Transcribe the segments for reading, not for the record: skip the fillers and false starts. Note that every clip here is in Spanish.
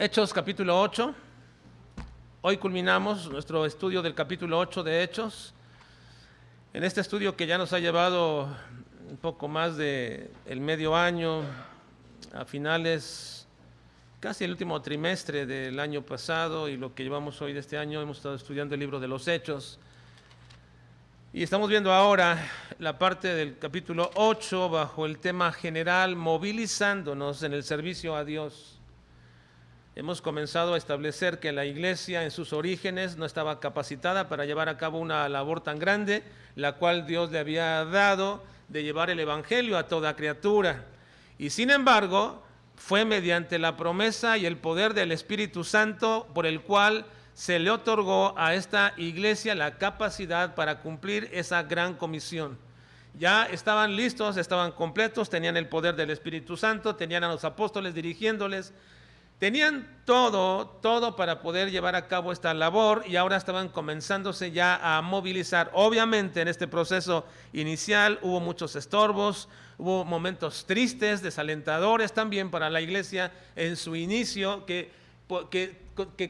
Hechos capítulo 8. Hoy culminamos nuestro estudio del capítulo 8 de Hechos. En este estudio que ya nos ha llevado un poco más de el medio año, a finales, casi el último trimestre del año pasado y lo que llevamos hoy de este año, hemos estado estudiando el libro de los Hechos. Y estamos viendo ahora la parte del capítulo 8 bajo el tema general, movilizándonos en el servicio a Dios. Hemos comenzado a establecer que la iglesia en sus orígenes no estaba capacitada para llevar a cabo una labor tan grande, la cual Dios le había dado de llevar el evangelio a toda criatura. Y sin embargo, fue mediante la promesa y el poder del Espíritu Santo por el cual se le otorgó a esta iglesia la capacidad para cumplir esa gran comisión. Ya estaban listos, estaban completos, tenían el poder del Espíritu Santo, tenían a los apóstoles dirigiéndoles, tenían todo para poder llevar a cabo esta labor y ahora estaban comenzándose ya a movilizar. Obviamente en este proceso inicial hubo muchos estorbos, hubo momentos tristes, desalentadores también para la iglesia en su inicio, que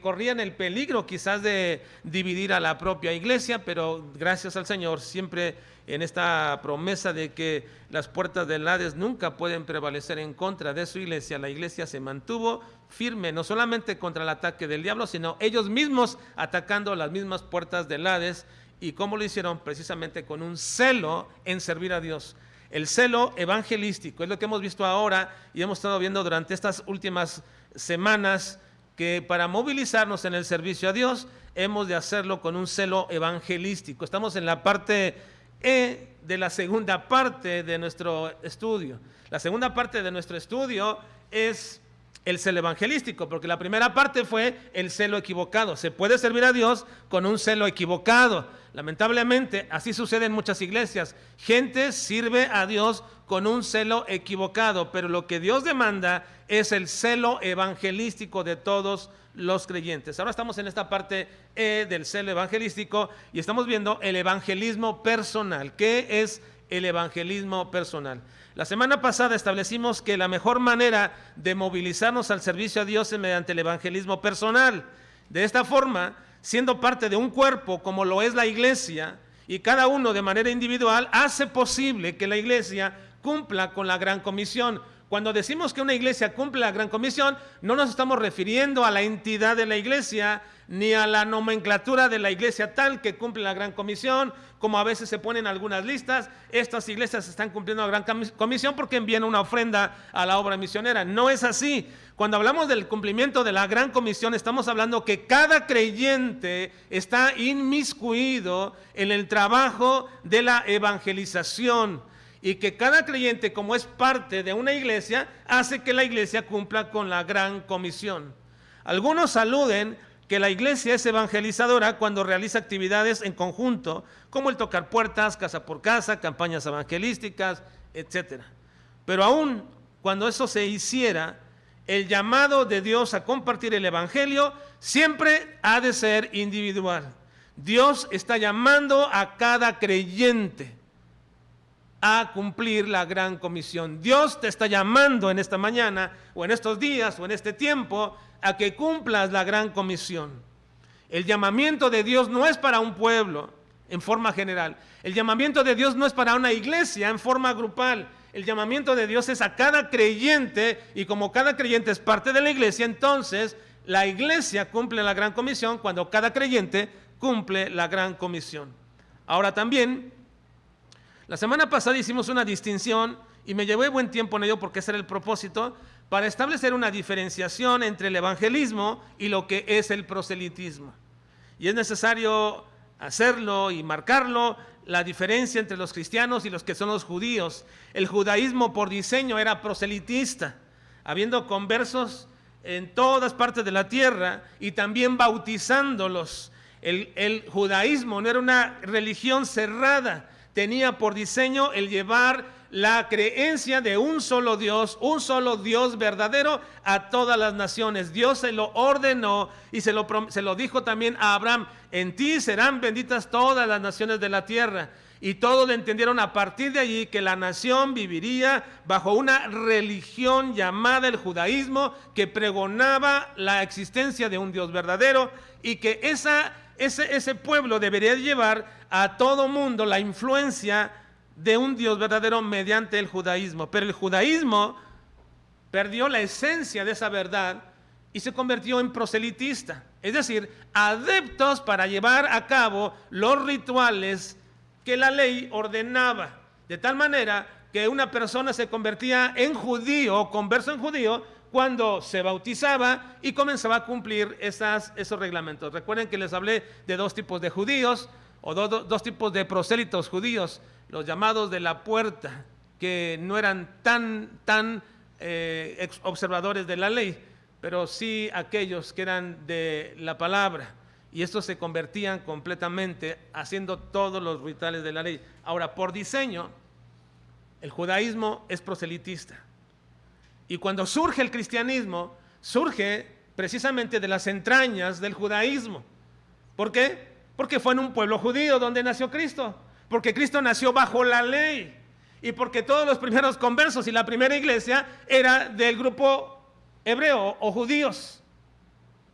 corrían el peligro quizás de dividir a la propia iglesia, pero gracias al Señor siempre en esta promesa de que las puertas del Hades nunca pueden prevalecer en contra de su iglesia, la iglesia se mantuvo firme, no solamente contra el ataque del diablo, sino ellos mismos atacando las mismas puertas del Hades. ¿Y cómo lo hicieron? Precisamente con un celo en servir a Dios. El celo evangelístico es lo que hemos visto ahora y hemos estado viendo durante estas últimas semanas, que para movilizarnos en el servicio a Dios hemos de hacerlo con un celo evangelístico. Estamos en la parte E de la segunda parte de nuestro estudio. La segunda parte de nuestro estudio es el celo evangelístico, porque la primera parte fue el celo equivocado. Se puede servir a Dios con un celo equivocado. Lamentablemente, así sucede en muchas iglesias. Gente sirve a Dios con un celo equivocado, pero lo que Dios demanda es el celo evangelístico de todos los creyentes. Ahora estamos en esta parte E del celo evangelístico y estamos viendo el evangelismo personal. ¿Qué es el evangelismo personal? La semana pasada establecimos que la mejor manera de movilizarnos al servicio a Dios es mediante el evangelismo personal. De esta forma, siendo parte de un cuerpo como lo es la iglesia, y cada uno de manera individual hace posible que la iglesia cumpla con la gran comisión. Cuando decimos que una iglesia cumple la gran comisión, no nos estamos refiriendo a la entidad de la iglesia, ni a la nomenclatura de la iglesia tal que cumple la gran comisión, como a veces se ponen algunas listas. Estas iglesias están cumpliendo la gran comisión porque envían una ofrenda a la obra misionera. No es así. Cuando hablamos del cumplimiento de la gran comisión, estamos hablando que cada creyente está inmiscuido en el trabajo de la evangelización, y que cada creyente, como es parte de una iglesia, hace que la iglesia cumpla con la gran comisión. Algunos aluden que la iglesia es evangelizadora cuando realiza actividades en conjunto, como el tocar puertas, casa por casa, campañas evangelísticas, etc. Pero aún cuando eso se hiciera, el llamado de Dios a compartir el evangelio siempre ha de ser individual. Dios está llamando a cada creyente a cumplir la gran comisión. Dios te está llamando en esta mañana, o en estos días, o en este tiempo, a que cumplas la gran comisión. El llamamiento de Dios no es para un pueblo en forma general. El llamamiento de Dios no es para una iglesia en forma grupal. El llamamiento de Dios es a cada creyente, y como cada creyente es parte de la iglesia, entonces la iglesia cumple la gran comisión cuando cada creyente cumple la gran comisión. Ahora también, la semana pasada hicimos una distinción y me llevé buen tiempo en ello porque ese era el propósito, para establecer una diferenciación entre el evangelismo y lo que es el proselitismo. Y es necesario hacerlo y marcarlo, la diferencia entre los cristianos y los que son los judíos. El judaísmo por diseño era proselitista, habiendo conversos en todas partes de la tierra y también bautizándolos. El judaísmo no era una religión cerrada, tenía por diseño el llevar la creencia de un solo Dios verdadero a todas las naciones. Dios se lo ordenó y se lo dijo también a Abraham: en ti serán benditas todas las naciones de la tierra. y todos entendieron a partir de allí que la nación viviría bajo una religión llamada el judaísmo, que pregonaba la existencia de un Dios verdadero, y que ese pueblo debería llevar a todo mundo la influencia de un Dios verdadero mediante el judaísmo. Pero el judaísmo perdió la esencia de esa verdad y se convirtió en proselitista, es decir, adeptos para llevar a cabo los rituales que la ley ordenaba, de tal manera que una persona se convertía en judío o converso en judío cuando se bautizaba y comenzaba a cumplir esos reglamentos. Recuerden que les hablé de dos tipos de judíos, o dos tipos de prosélitos judíos, los llamados de la puerta, que no eran tan observadores de la ley, pero sí aquellos que eran de la palabra, y estos se convertían completamente haciendo todos los rituales de la ley. Ahora, por diseño, el judaísmo es proselitista, y cuando surge el cristianismo, surge precisamente de las entrañas del judaísmo. ¿Por qué? Porque fue en un pueblo judío donde nació Cristo, porque Cristo nació bajo la ley, y porque todos los primeros conversos y la primera iglesia era del grupo hebreo o judíos.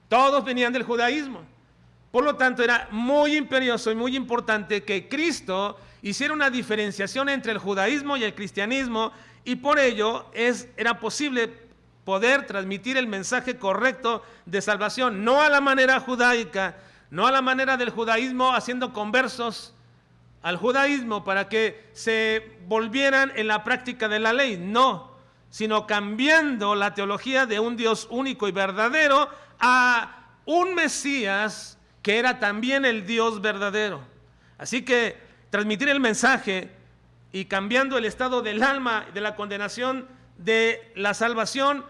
Todos venían del judaísmo. Por lo tanto, era muy imperioso y muy importante que Cristo hiciera una diferenciación entre el judaísmo y el cristianismo, y por ello era posible poder transmitir el mensaje correcto de salvación, no a la manera judaica, no a la manera del judaísmo, haciendo conversos al judaísmo para que se volvieran en la práctica de la ley, no, sino cambiando la teología de un Dios único y verdadero a un Mesías que era también el Dios verdadero. Así que transmitir el mensaje y cambiando el estado del alma, de la condenación de la salvación,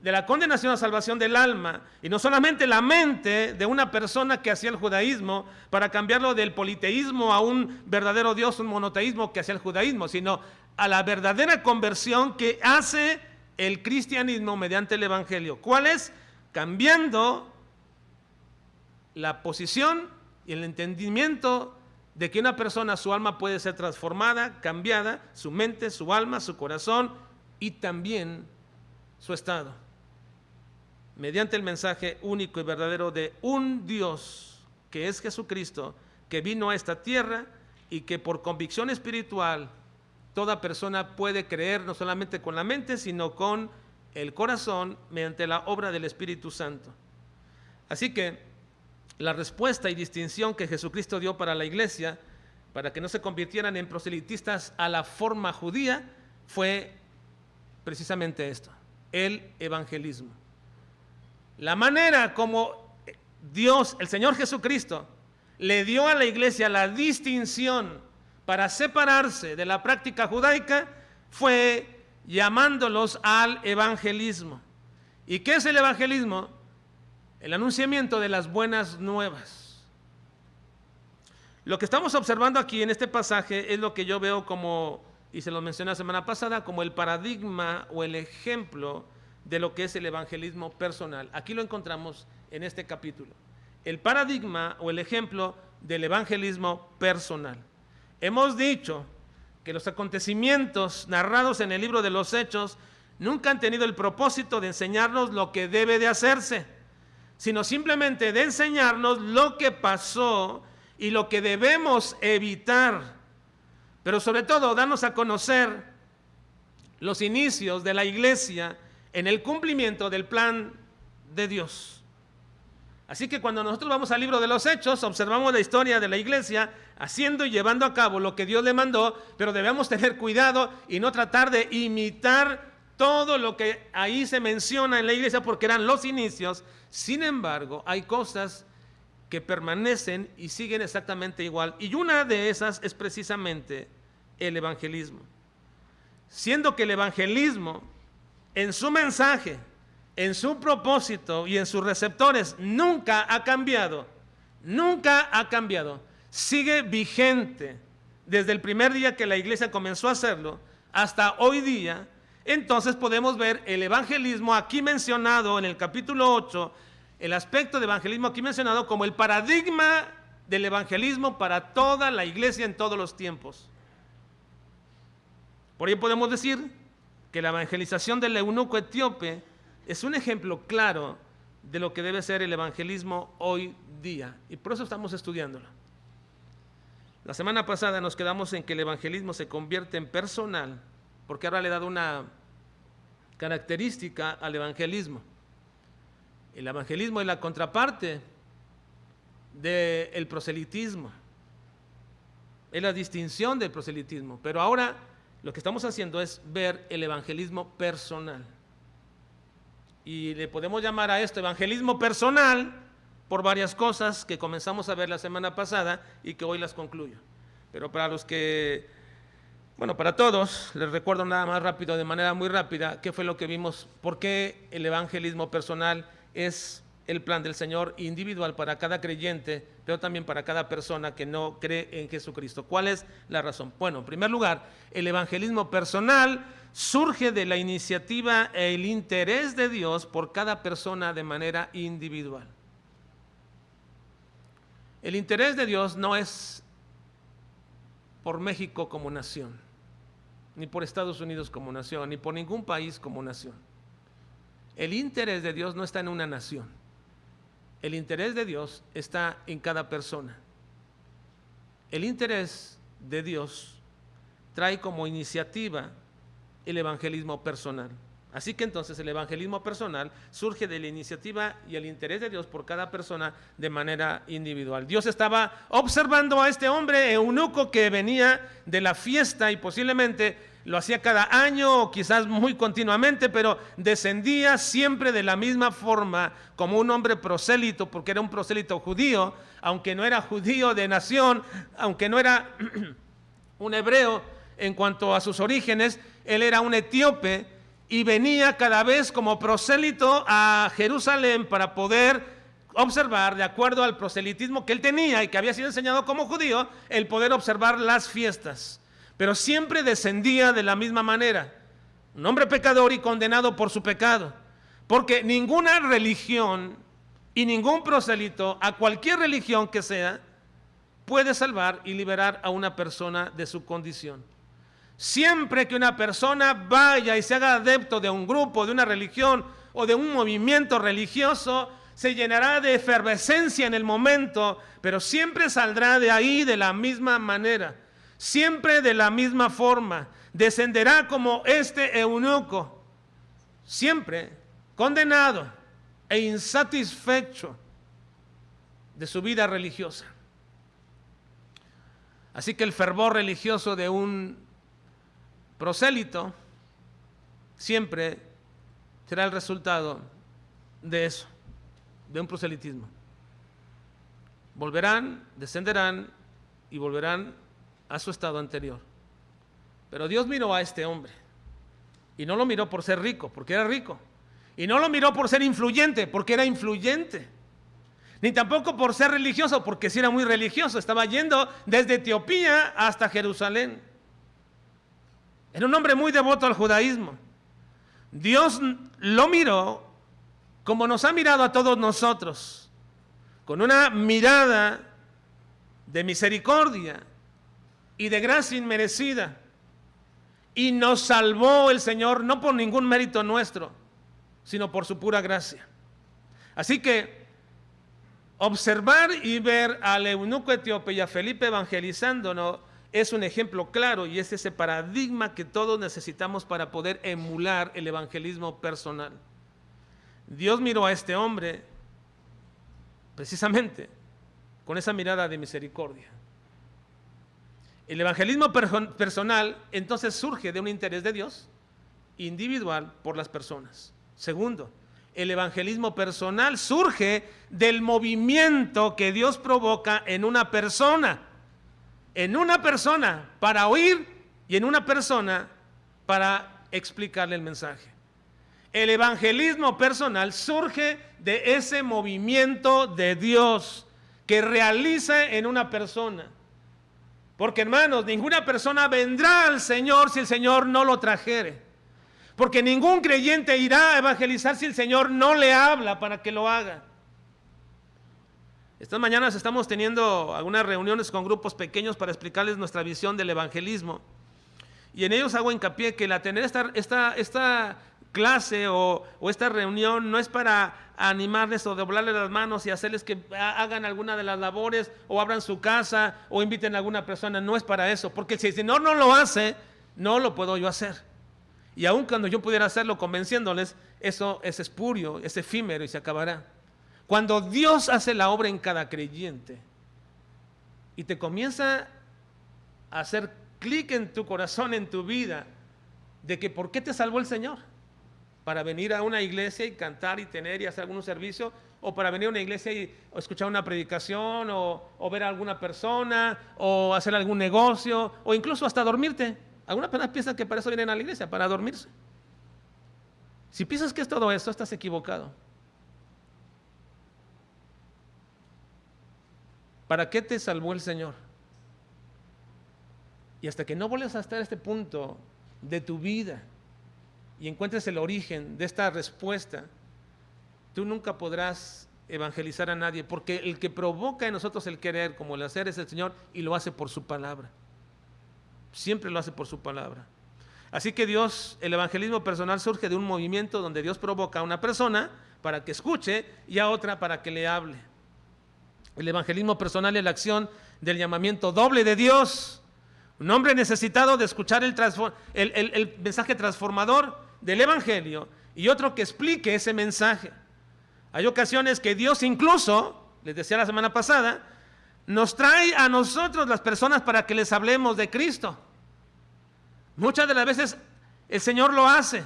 de la condenación a salvación del alma, y no solamente la mente de una persona que hacía el judaísmo, para cambiarlo del politeísmo a un verdadero Dios, un monoteísmo que hacía el judaísmo, sino a la verdadera conversión que hace el cristianismo mediante el evangelio. ¿Cuál es? Cambiando la posición y el entendimiento de que una persona, su alma puede ser transformada, cambiada, su mente, su alma, su corazón y también su estado, mediante el mensaje único y verdadero de un Dios que es Jesucristo, que vino a esta tierra y que por convicción espiritual toda persona puede creer, no solamente con la mente, sino con el corazón, mediante la obra del Espíritu Santo. Así que la respuesta y distinción que Jesucristo dio para la iglesia, para que no se convirtieran en proselitistas a la forma judía, fue precisamente esto: el evangelismo. La manera como Dios, el Señor Jesucristo, le dio a la iglesia la distinción para separarse de la práctica judaica fue llamándolos al evangelismo. ¿Y qué es el evangelismo? El anunciamiento de las buenas nuevas. Lo que estamos observando aquí en este pasaje es lo que yo veo como, y se lo mencioné la semana pasada, como el paradigma o el ejemplo de lo que es el evangelismo personal. Aquí lo encontramos en este capítulo. El paradigma o el ejemplo del evangelismo personal. Hemos dicho que los acontecimientos narrados en el libro de los Hechos nunca han tenido el propósito de enseñarnos lo que debe de hacerse, sino simplemente de enseñarnos lo que pasó y lo que debemos evitar, pero sobre todo darnos a conocer los inicios de la iglesia en el cumplimiento del plan de Dios. Así que cuando nosotros vamos al libro de los Hechos, observamos la historia de la iglesia haciendo y llevando a cabo lo que Dios le mandó, pero debemos tener cuidado y no tratar de imitar todo lo que ahí se menciona en la iglesia, porque eran los inicios. Sin embargo, hay cosas que permanecen y siguen exactamente igual, y una de esas es precisamente el evangelismo. Siendo que el evangelismo, en su mensaje, en su propósito y en sus receptores, nunca ha cambiado, sigue vigente desde el primer día que la iglesia comenzó a hacerlo hasta hoy día. Entonces podemos ver el evangelismo aquí mencionado en el capítulo 8, el aspecto de evangelismo aquí mencionado como el paradigma del evangelismo para toda la iglesia en todos los tiempos. Por ello podemos decir que la evangelización del eunuco etíope es un ejemplo claro de lo que debe ser el evangelismo hoy día, y por eso estamos estudiándolo. La semana pasada nos quedamos en que el evangelismo se convierte en personal, porque ahora le he dado una característica al evangelismo. El evangelismo es la contraparte del proselitismo, es la distinción del proselitismo, pero ahora lo que estamos haciendo es ver el evangelismo personal. Y le podemos llamar a esto evangelismo personal por varias cosas que comenzamos a ver la semana pasada y que hoy las concluyo. Pero para los que, para todos, les recuerdo nada más rápido, de manera muy rápida, qué fue lo que vimos, por qué el evangelismo personal es el plan del Señor individual para cada creyente, pero también para cada persona que no cree en Jesucristo. ¿Cuál es la razón? Bueno, en primer lugar, el evangelismo personal surge de la iniciativa e el interés de Dios por cada persona de manera individual. El interés de Dios no es por México como nación, ni por Estados Unidos como nación, ni por ningún país como nación. El interés de Dios no está en una nación. El interés de Dios está en cada persona. El interés de Dios trae como iniciativa el evangelismo personal. Así que entonces el evangelismo personal surge de la iniciativa y el interés de Dios por cada persona de manera individual. Dios estaba observando a este hombre eunuco que venía de la fiesta y posiblemente lo hacía cada año o quizás muy continuamente, pero descendía siempre de la misma forma como un hombre prosélito, porque era un prosélito judío, aunque no era judío de nación, aunque no era un hebreo en cuanto a sus orígenes, él era un etíope y venía cada vez como prosélito a Jerusalén para poder observar, de acuerdo al proselitismo que él tenía y que había sido enseñado como judío, el poder observar las fiestas. Pero siempre descendía de la misma manera, un hombre pecador y condenado por su pecado, porque ninguna religión y ningún prosélito, a cualquier religión que sea, puede salvar y liberar a una persona de su condición. Siempre que una persona vaya y se haga adepto de un grupo, de una religión o de un movimiento religioso, se llenará de efervescencia en el momento, pero siempre saldrá de ahí de la misma manera. Siempre de la misma forma, descenderá como este eunuco, siempre condenado e insatisfecho de su vida religiosa. Así que el fervor religioso de un prosélito siempre será el resultado de eso, de un proselitismo. Volverán, descenderán y volverán a su estado anterior. Pero Dios miró a este hombre y no lo miró por ser rico, porque era rico, y no lo miró por ser influyente, porque era influyente, ni tampoco por ser religioso, porque sí era muy religioso. Estaba yendo desde Etiopía hasta Jerusalén. Era un hombre muy devoto al judaísmo. Dios lo miró como nos ha mirado a todos nosotros, con una mirada de misericordia y de gracia inmerecida, y nos salvó el Señor no por ningún mérito nuestro, sino por su pura gracia. Así que observar y ver al eunuco etíope y a Felipe evangelizándonos es un ejemplo claro, y es ese paradigma que todos necesitamos para poder emular el evangelismo personal. Dios miró a este hombre precisamente con esa mirada de misericordia. El evangelismo personal entonces surge de un interés de Dios individual por las personas. Segundo, el evangelismo personal surge del movimiento que Dios provoca en una persona para oír y en una persona para explicarle el mensaje. El evangelismo personal surge de ese movimiento de Dios que realiza en una persona. Porque, hermanos, ninguna persona vendrá al Señor si el Señor no lo trajere. Porque ningún creyente irá a evangelizar si el Señor no le habla para que lo haga. Estas mañanas estamos teniendo algunas reuniones con grupos pequeños para explicarles nuestra visión del evangelismo. Y en ellos hago hincapié que tener esta clase o esta reunión no es para animarles o doblarles las manos y hacerles que hagan alguna de las labores o abran su casa o inviten a alguna persona. No es para eso, porque si no lo hace, no lo puedo yo hacer. Y aun cuando yo pudiera hacerlo convenciéndoles, eso es espurio, es efímero y se acabará. Cuando Dios hace la obra en cada creyente y te comienza a hacer clic en tu corazón, en tu vida, de que ¿por qué te salvó el Señor? Para venir a una iglesia y cantar y tener y hacer algún servicio, o para venir a una iglesia y escuchar una predicación, o ver a alguna persona, o hacer algún negocio, o incluso hasta dormirte. Algunas personas piensan que para eso vienen a la iglesia, para dormirse. Si piensas que es todo eso, estás equivocado. ¿Para qué te salvó el Señor? Y hasta que no vuelvas a estar a este punto de tu vida y encuentres el origen de esta respuesta, tú nunca podrás evangelizar a nadie, porque el que provoca en nosotros el querer como el hacer es el Señor, y lo hace por su palabra. Siempre lo hace por su palabra. Así que el evangelismo personal surge de un movimiento donde Dios provoca a una persona para que escuche y a otra para que le hable. El evangelismo personal es la acción del llamamiento doble de Dios. Un hombre necesitado de escuchar el mensaje transformador del evangelio y otro que explique ese mensaje. Hay ocasiones que Dios incluso, les decía la semana pasada, nos trae a nosotros las personas para que les hablemos de Cristo. Muchas de las veces el Señor lo hace.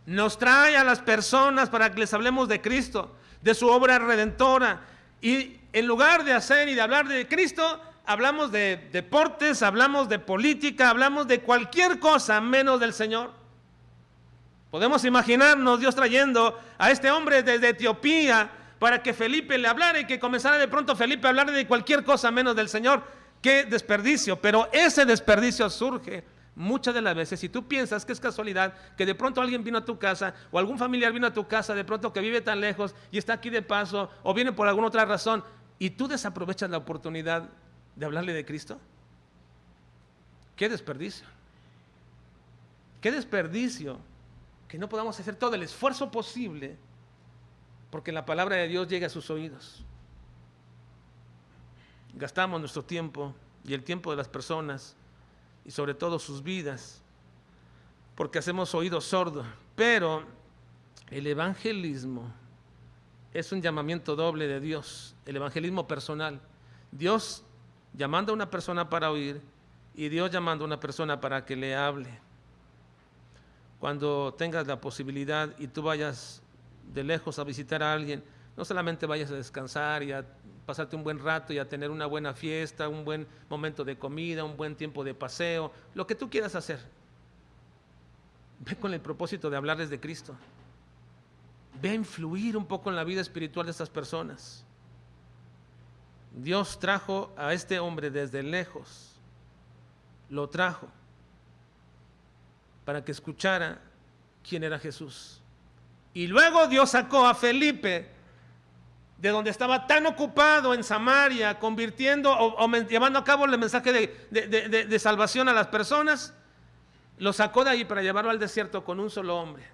Nos trae a las personas para que les hablemos de Cristo, de su obra redentora. Y en lugar de hacer y de hablar de Cristo, hablamos de deportes, hablamos de política, hablamos de cualquier cosa menos del Señor. Podemos imaginarnos Dios trayendo a este hombre desde Etiopía para que Felipe le hablara y que comenzara de pronto Felipe a hablar de cualquier cosa menos del Señor. ¡Qué desperdicio! Pero ese desperdicio surge muchas de las veces, si tú piensas que es casualidad, que de pronto alguien vino a tu casa o algún familiar vino a tu casa, de pronto que vive tan lejos y está aquí de paso o viene por alguna otra razón, y tú desaprovechas la oportunidad de hablarle de Cristo. ¡Qué desperdicio! ¡Qué desperdicio! Que no podamos hacer todo el esfuerzo posible porque la palabra de Dios llegue a sus oídos. Gastamos nuestro tiempo y el tiempo de las personas y sobre todo sus vidas porque hacemos oídos sordos. Pero el evangelismo es un llamamiento doble de Dios, el evangelismo personal. Dios llamando a una persona para oír y Dios llamando a una persona para que le hable. Cuando tengas la posibilidad y tú vayas de lejos a visitar a alguien, no solamente vayas a descansar y a pasarte un buen rato y a tener una buena fiesta, un buen momento de comida, un buen tiempo de paseo, lo que tú quieras hacer. Ve con el propósito de hablarles de Cristo. Ve a influir un poco en la vida espiritual de estas personas. Dios trajo a este hombre desde lejos, lo trajo para que escuchara quién era Jesús. Y luego Dios sacó a Felipe de donde estaba tan ocupado en Samaria, convirtiendo o llevando a cabo el mensaje de salvación a las personas. Lo sacó de ahí para llevarlo al desierto con un solo hombre.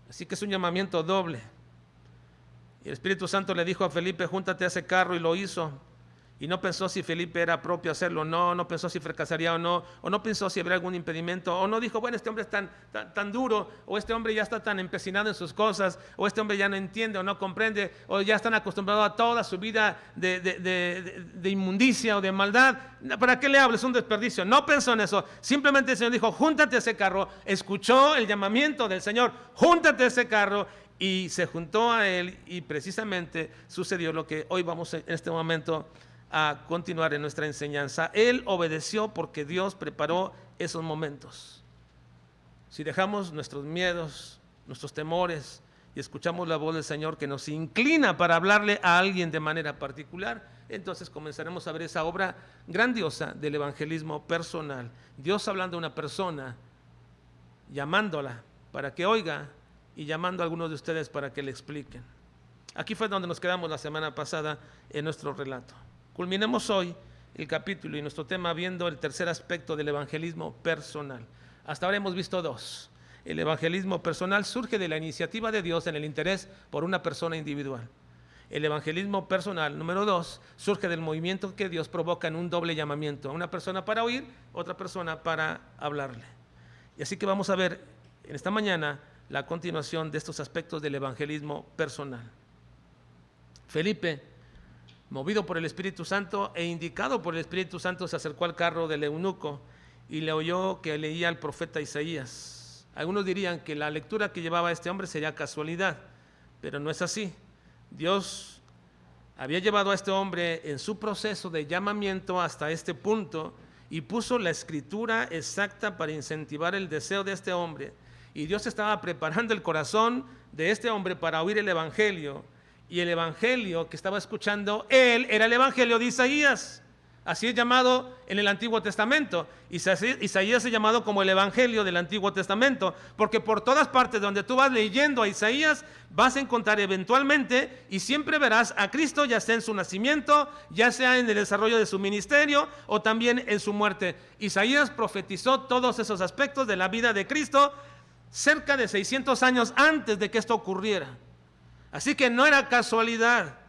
Así que es un llamamiento doble. Y el Espíritu Santo le dijo a Felipe: júntate a ese carro, y lo hizo. Y no pensó si Felipe era propio hacerlo o no, no pensó si fracasaría o no pensó si habría algún impedimento, o no dijo, bueno, este hombre es tan duro, o este hombre ya está tan empecinado en sus cosas, o este hombre ya no entiende o no comprende, o ya están acostumbrados a toda su vida de inmundicia o de maldad. ¿Para qué le hablo? Es un desperdicio. No pensó en eso. Simplemente el Señor dijo, júntate a ese carro. Escuchó el llamamiento del Señor, júntate a ese carro, y se juntó a él, y precisamente sucedió lo que hoy vamos en este momento a continuar en nuestra enseñanza. Él obedeció porque Dios preparó esos momentos. Si dejamos nuestros miedos, nuestros temores y escuchamos la voz del Señor que nos inclina para hablarle a alguien de manera particular, entonces comenzaremos a ver esa obra grandiosa del evangelismo personal. Dios hablando a una persona, llamándola para que oiga y llamando a algunos de ustedes para que le expliquen. Aquí fue donde nos quedamos la semana pasada en nuestro relato. Culminemos hoy el capítulo y nuestro tema viendo el tercer aspecto del evangelismo personal. Hasta ahora hemos visto dos. El evangelismo personal surge de la iniciativa de Dios en el interés por una persona individual. El evangelismo personal, número 2, surge del movimiento que Dios provoca en un doble llamamiento. Una persona para oír, otra persona para hablarle. Y así que vamos a ver en esta mañana la continuación de estos aspectos del evangelismo personal. Felipe, movido por el Espíritu Santo e indicado por el Espíritu Santo, se acercó al carro del eunuco y le oyó que leía al profeta Isaías. Algunos dirían que la lectura que llevaba este hombre sería casualidad, pero no es así. Dios había llevado a este hombre en su proceso de llamamiento hasta este punto y puso la escritura exacta para incentivar el deseo de este hombre. Y Dios estaba preparando el corazón de este hombre para oír el evangelio. Y el evangelio que estaba escuchando él era el evangelio de Isaías. Así es llamado en el Antiguo Testamento. Isaías es llamado como el evangelio del Antiguo Testamento, porque por todas partes donde tú vas leyendo a Isaías, vas a encontrar eventualmente y siempre verás a Cristo, ya sea en su nacimiento, ya sea en el desarrollo de su ministerio o también en su muerte. Isaías profetizó todos esos aspectos de la vida de Cristo cerca de 600 años antes de que esto ocurriera. Así que no era casualidad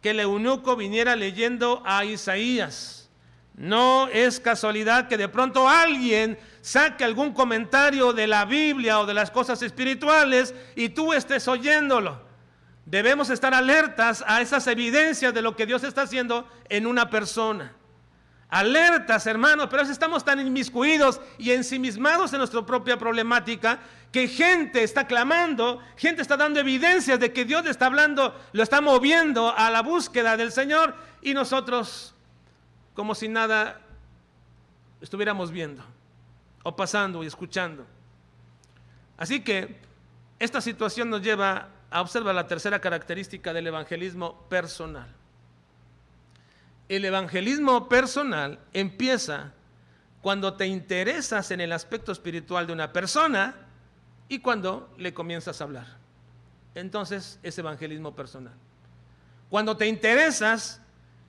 que el eunuco viniera leyendo a Isaías. No es casualidad que de pronto alguien saque algún comentario de la Biblia o de las cosas espirituales y tú estés oyéndolo. Debemos estar alertas a esas evidencias de lo que Dios está haciendo en una persona. Alertas, hermanos, pero estamos tan inmiscuidos y ensimismados en nuestra propia problemática que gente está clamando, gente está dando evidencias de que Dios le está hablando, lo está moviendo a la búsqueda del Señor y nosotros como si nada estuviéramos viendo o pasando y escuchando. Así que esta situación nos lleva a observar la tercera característica del evangelismo personal. El evangelismo personal empieza cuando te interesas en el aspecto espiritual de una persona y cuando le comienzas a hablar. Entonces es evangelismo personal. Cuando te interesas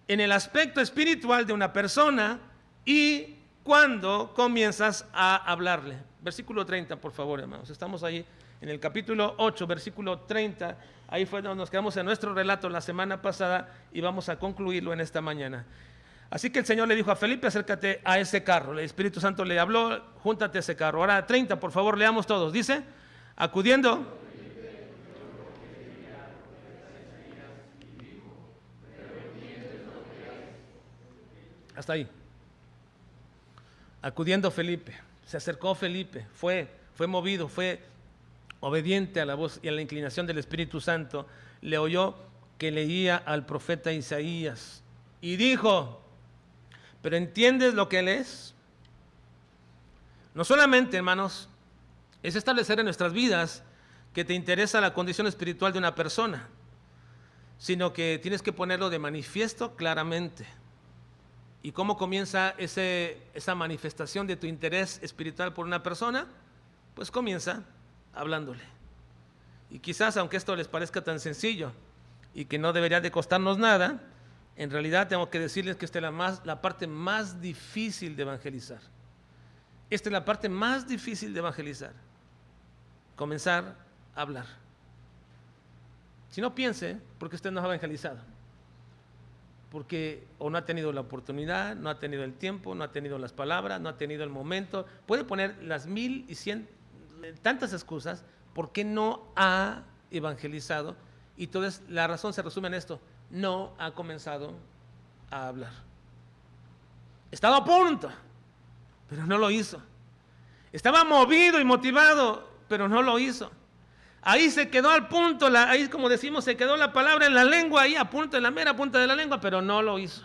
en el aspecto espiritual de una persona y cuando comienzas a hablarle. Versículo 30, por favor, hermanos. Estamos ahí en el capítulo 8, versículo 30. Ahí fue donde nos quedamos en nuestro relato la semana pasada y vamos a concluirlo en esta mañana. Así que el Señor le dijo a Felipe, acércate a ese carro. El Espíritu Santo le habló, júntate a ese carro. Ahora 30, por favor, leamos todos. Dice, acudiendo. Hasta ahí. Acudiendo Felipe, se acercó Felipe, fue movido, fue obediente a la voz y a la inclinación del Espíritu Santo, le oyó que leía al profeta Isaías y dijo, ¿pero entiendes lo que lees? No solamente, hermanos, es establecer en nuestras vidas que te interesa la condición espiritual de una persona, sino que tienes que ponerlo de manifiesto claramente. ¿Y cómo comienza esa manifestación de tu interés espiritual por una persona? Pues comienza hablándole. Y quizás, aunque esto les parezca tan sencillo y que no debería de costarnos nada, en realidad tengo que decirles que esta es la parte más difícil de evangelizar. Esta es la parte más difícil de evangelizar. Comenzar a hablar. Si no piense, porque usted no ha evangelizado. Porque o no ha tenido la oportunidad, no ha tenido el tiempo, no ha tenido las palabras, no ha tenido el momento. Puede poner las 1100 tantas excusas por qué no ha evangelizado. Y entonces la razón se resume en esto: no ha comenzado a hablar. Estaba a punto, pero no lo hizo. Estaba movido y motivado, pero no lo hizo. Ahí se quedó al punto, ahí como decimos, se quedó la palabra en la lengua, ahí a punto, en la mera punta de la lengua, pero no lo hizo.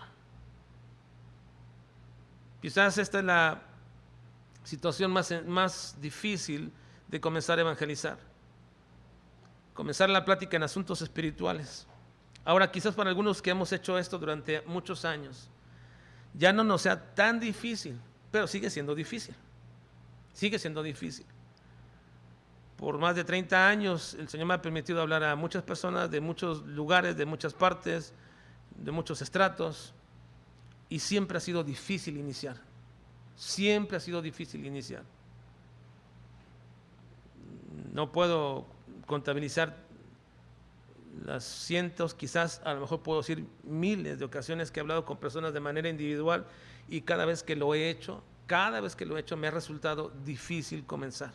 Quizás esta es la situación más difícil de comenzar a evangelizar. Comenzar la plática en asuntos espirituales. Ahora, quizás para algunos que hemos hecho esto durante muchos años, ya no nos sea tan difícil, pero sigue siendo difícil. Sigue siendo difícil. por más de 30 años el Señor me ha permitido hablar a muchas personas de muchos lugares, de muchas partes, de muchos estratos, y siempre ha sido difícil iniciar. Siempre ha sido difícil iniciar. No puedo contabilizar las cientos, quizás a lo mejor puedo decir miles de ocasiones que he hablado con personas de manera individual, y cada vez que lo he hecho me ha resultado difícil comenzar.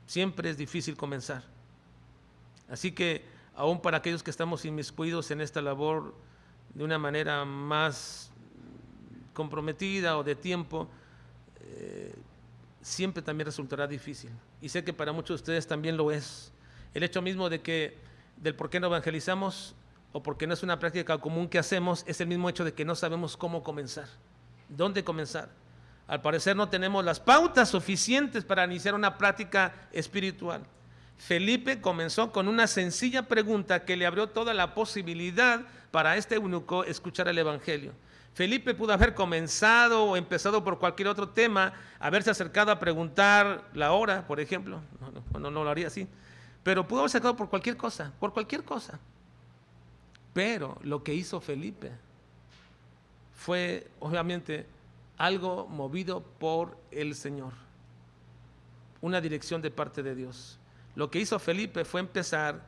Siempre es difícil comenzar. Así que aún para aquellos que estamos inmiscuidos en esta labor de una manera más comprometida o de tiempo, siempre también resultará difícil. Y sé que para muchos de ustedes también lo es. El hecho mismo del por qué no evangelizamos o porque no es una práctica común que hacemos es el mismo hecho de que no sabemos cómo comenzar, dónde comenzar. Al parecer no tenemos las pautas suficientes para iniciar una práctica espiritual. Felipe comenzó con una sencilla pregunta que le abrió toda la posibilidad para este eunuco escuchar el evangelio. Felipe pudo haber comenzado o empezado por cualquier otro tema, haberse acercado a preguntar la hora, por ejemplo. No lo haría así, pero pudo haber acercado por cualquier cosa, Pero lo que hizo Felipe fue, obviamente, algo movido por el Señor, una dirección de parte de Dios. Lo que hizo Felipe fue empezar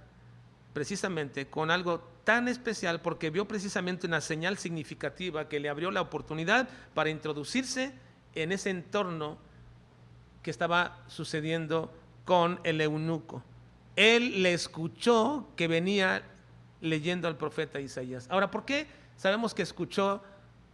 precisamente con algo tan especial, porque vio precisamente una señal significativa que le abrió la oportunidad para introducirse en ese entorno que estaba sucediendo con el eunuco. Él le escuchó que venía leyendo al profeta Isaías. Ahora, ¿por qué sabemos que escuchó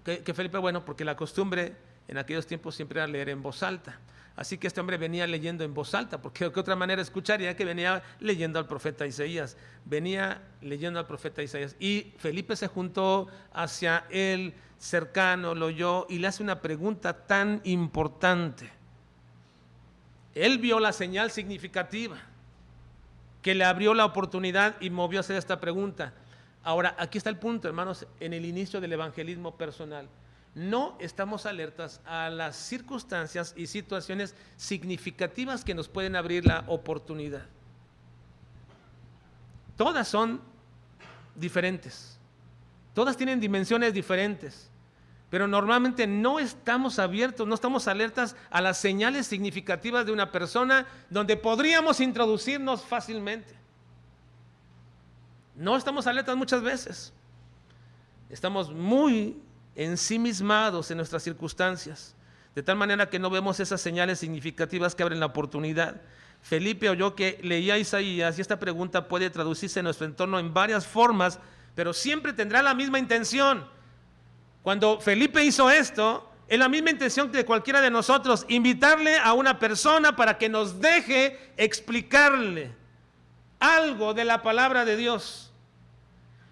que Felipe? Bueno, porque la costumbre en aquellos tiempos siempre era leer en voz alta. Así que este hombre venía leyendo en voz alta, porque de qué otra manera escucharía que venía leyendo al profeta Isaías. Venía leyendo al profeta Isaías. Y Felipe se juntó hacia él, cercano, lo oyó y le hace una pregunta tan importante. Él vio la señal significativa que le abrió la oportunidad y movió a hacer esta pregunta. Ahora, aquí está el punto, hermanos, en el inicio del evangelismo personal. No estamos alertas a las circunstancias y situaciones significativas que nos pueden abrir la oportunidad. Todas son diferentes, todas tienen dimensiones diferentes, pero normalmente no estamos abiertos, no estamos alertas a las señales significativas de una persona donde podríamos introducirnos fácilmente. No estamos alertas muchas veces. Estamos muy ensimismados en nuestras circunstancias, de tal manera que no vemos esas señales significativas que abren la oportunidad. Felipe oyó que leía Isaías, y esta pregunta puede traducirse en nuestro entorno en varias formas, pero siempre tendrá la misma intención. Cuando Felipe hizo esto, es la misma intención que de cualquiera de nosotros, invitarle a una persona para que nos deje explicarle algo de la palabra de Dios.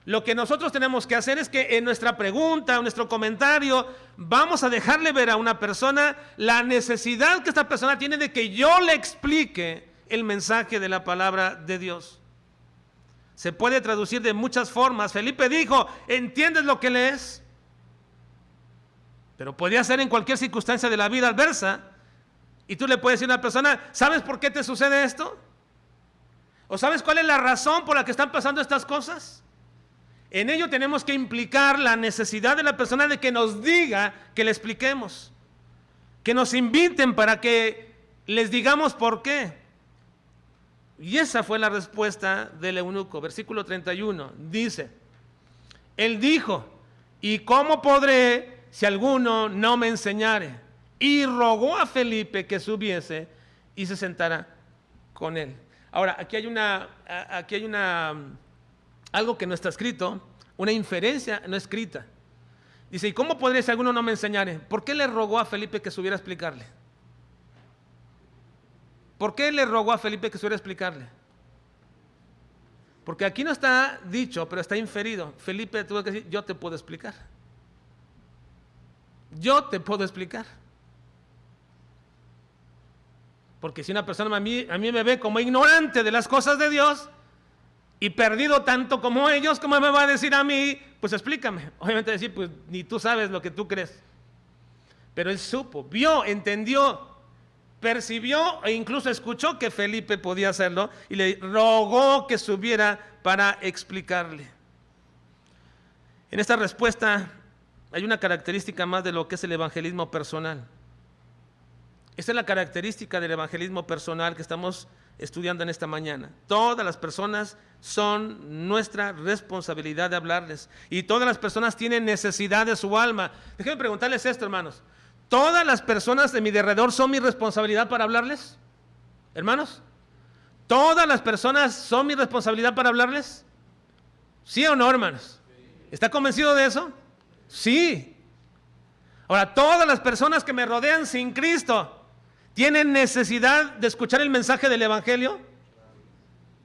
Lo que nosotros tenemos que hacer es que en nuestra pregunta, en nuestro comentario, vamos a dejarle ver a una persona la necesidad que esta persona tiene de que yo le explique el mensaje de la palabra de Dios. Se puede traducir de muchas formas. Felipe dijo, ¿entiendes lo que lees? Pero podría ser en cualquier circunstancia de la vida adversa. Y tú le puedes decir a una persona, ¿sabes por qué te sucede esto? ¿O sabes cuál es la razón por la que están pasando estas cosas? En ello tenemos que implicar la necesidad de la persona de que nos diga, que le expliquemos, que nos inviten para que les digamos por qué. Y esa fue la respuesta del eunuco. Versículo 31 dice, él dijo, ¿y cómo podré si alguno no me enseñare? Y rogó a Felipe que subiese y se sentara con él. Ahora, aquí hay algo que no está escrito, una inferencia no escrita. Dice, ¿y cómo podría si alguno no me enseñare? ¿Por qué le rogó a Felipe que subiera a explicarle? ¿Por qué le rogó a Felipe que subiera a explicarle? Porque aquí no está dicho, pero está inferido. Felipe tuvo que decir, yo te puedo explicar. Yo te puedo explicar. Porque si una persona a mí me ve como ignorante de las cosas de Dios y perdido tanto como ellos, ¿cómo me va a decir a mí? Pues explícame. Obviamente decir, pues ni tú sabes lo que tú crees. Pero él supo, vio, entendió percibió e incluso escuchó que Felipe podía hacerlo y le rogó que subiera para explicarle. En esta respuesta hay una característica más de lo que es el evangelismo personal. Esta es la característica del evangelismo personal que estamos estudiando en esta mañana. Todas las personas son nuestra responsabilidad de hablarles, y todas las personas tienen necesidad de su alma. Déjenme preguntarles esto, hermanos. ¿Todas las personas de mi alrededor son mi responsabilidad para hablarles? Hermanos, ¿todas las personas son mi responsabilidad para hablarles? ¿Sí o no, hermanos? ¿Está convencido de eso? Sí. Ahora, todas las personas que me rodean sin Cristo ¿tienen necesidad de escuchar el mensaje del evangelio?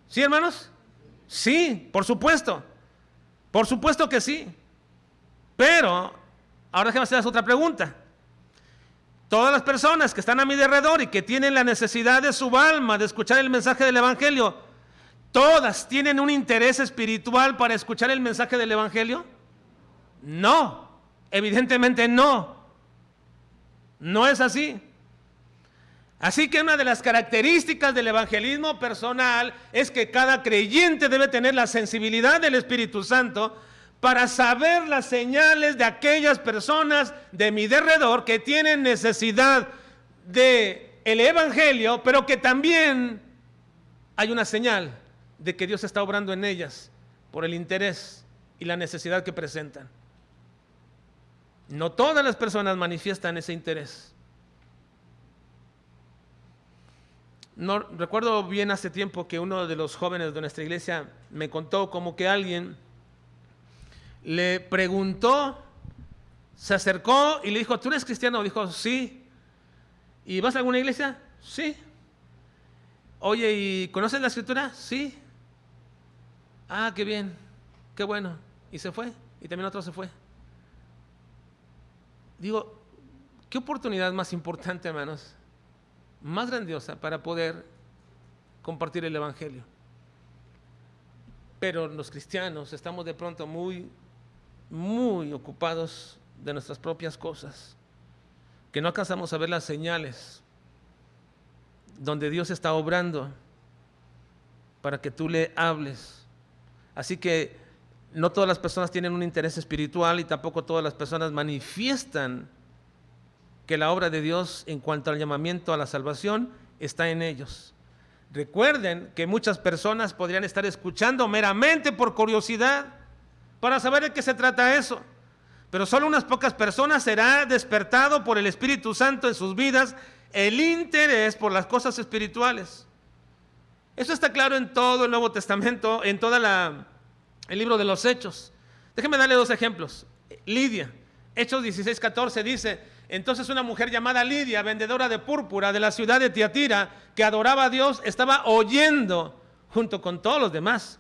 ¿Sí, hermanos? Sí, por supuesto. Por supuesto que sí. Pero, ahora déjame hacerles otra pregunta. Todas las personas que están a mi alrededor y que tienen la necesidad de su alma de escuchar el mensaje del evangelio, ¿todas tienen un interés espiritual para escuchar el mensaje del evangelio? No, evidentemente no. No es así. Así que una de las características del evangelismo personal es que cada creyente debe tener la sensibilidad del Espíritu Santo para saber las señales de aquellas personas de mi derredor que tienen necesidad del evangelio, pero que también hay una señal de que Dios está obrando en ellas por el interés y la necesidad que presentan. No todas las personas manifiestan ese interés. No recuerdo bien hace tiempo que uno de los jóvenes de nuestra iglesia me contó como que alguien le preguntó, se acercó y le dijo: ¿tú eres cristiano? Dijo: sí. ¿Y vas a alguna iglesia? Sí. Oye, ¿y conoces la escritura? Sí. Ah, qué bien, qué bueno. Y se fue, y también otro se fue. Digo, ¿qué oportunidad más importante, hermanos? Más grandiosa para poder compartir el evangelio. Pero los cristianos estamos de pronto muy ocupados de nuestras propias cosas, que no alcanzamos a ver las señales donde Dios está obrando para que tú le hables. Así que no todas las personas tienen un interés espiritual, y tampoco todas las personas manifiestan que la obra de Dios en cuanto al llamamiento a la salvación está en ellos. Recuerden que muchas personas podrían estar escuchando meramente por curiosidad, para saber de qué se trata eso, pero solo unas pocas personas será despertado por el Espíritu Santo en sus vidas el interés por las cosas espirituales. Eso está claro en todo el Nuevo Testamento, en todo el libro de los Hechos. Déjenme darle dos ejemplos. Lidia, Hechos 16:14 dice: entonces una mujer llamada Lidia, vendedora de púrpura de la ciudad de Tiatira, que adoraba a Dios, estaba oyendo junto con todos los demás.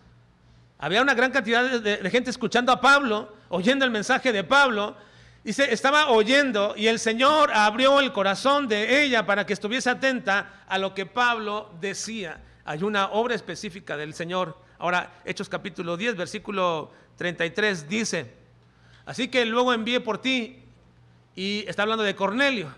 Había una gran cantidad de gente escuchando a Pablo, oyendo el mensaje de Pablo. Dice, estaba oyendo, y el Señor abrió el corazón de ella para que estuviese atenta a lo que Pablo decía. Hay una obra específica del Señor. Ahora, Hechos capítulo 10, versículo 33 dice: así que luego envié por ti. Y está hablando de Cornelio,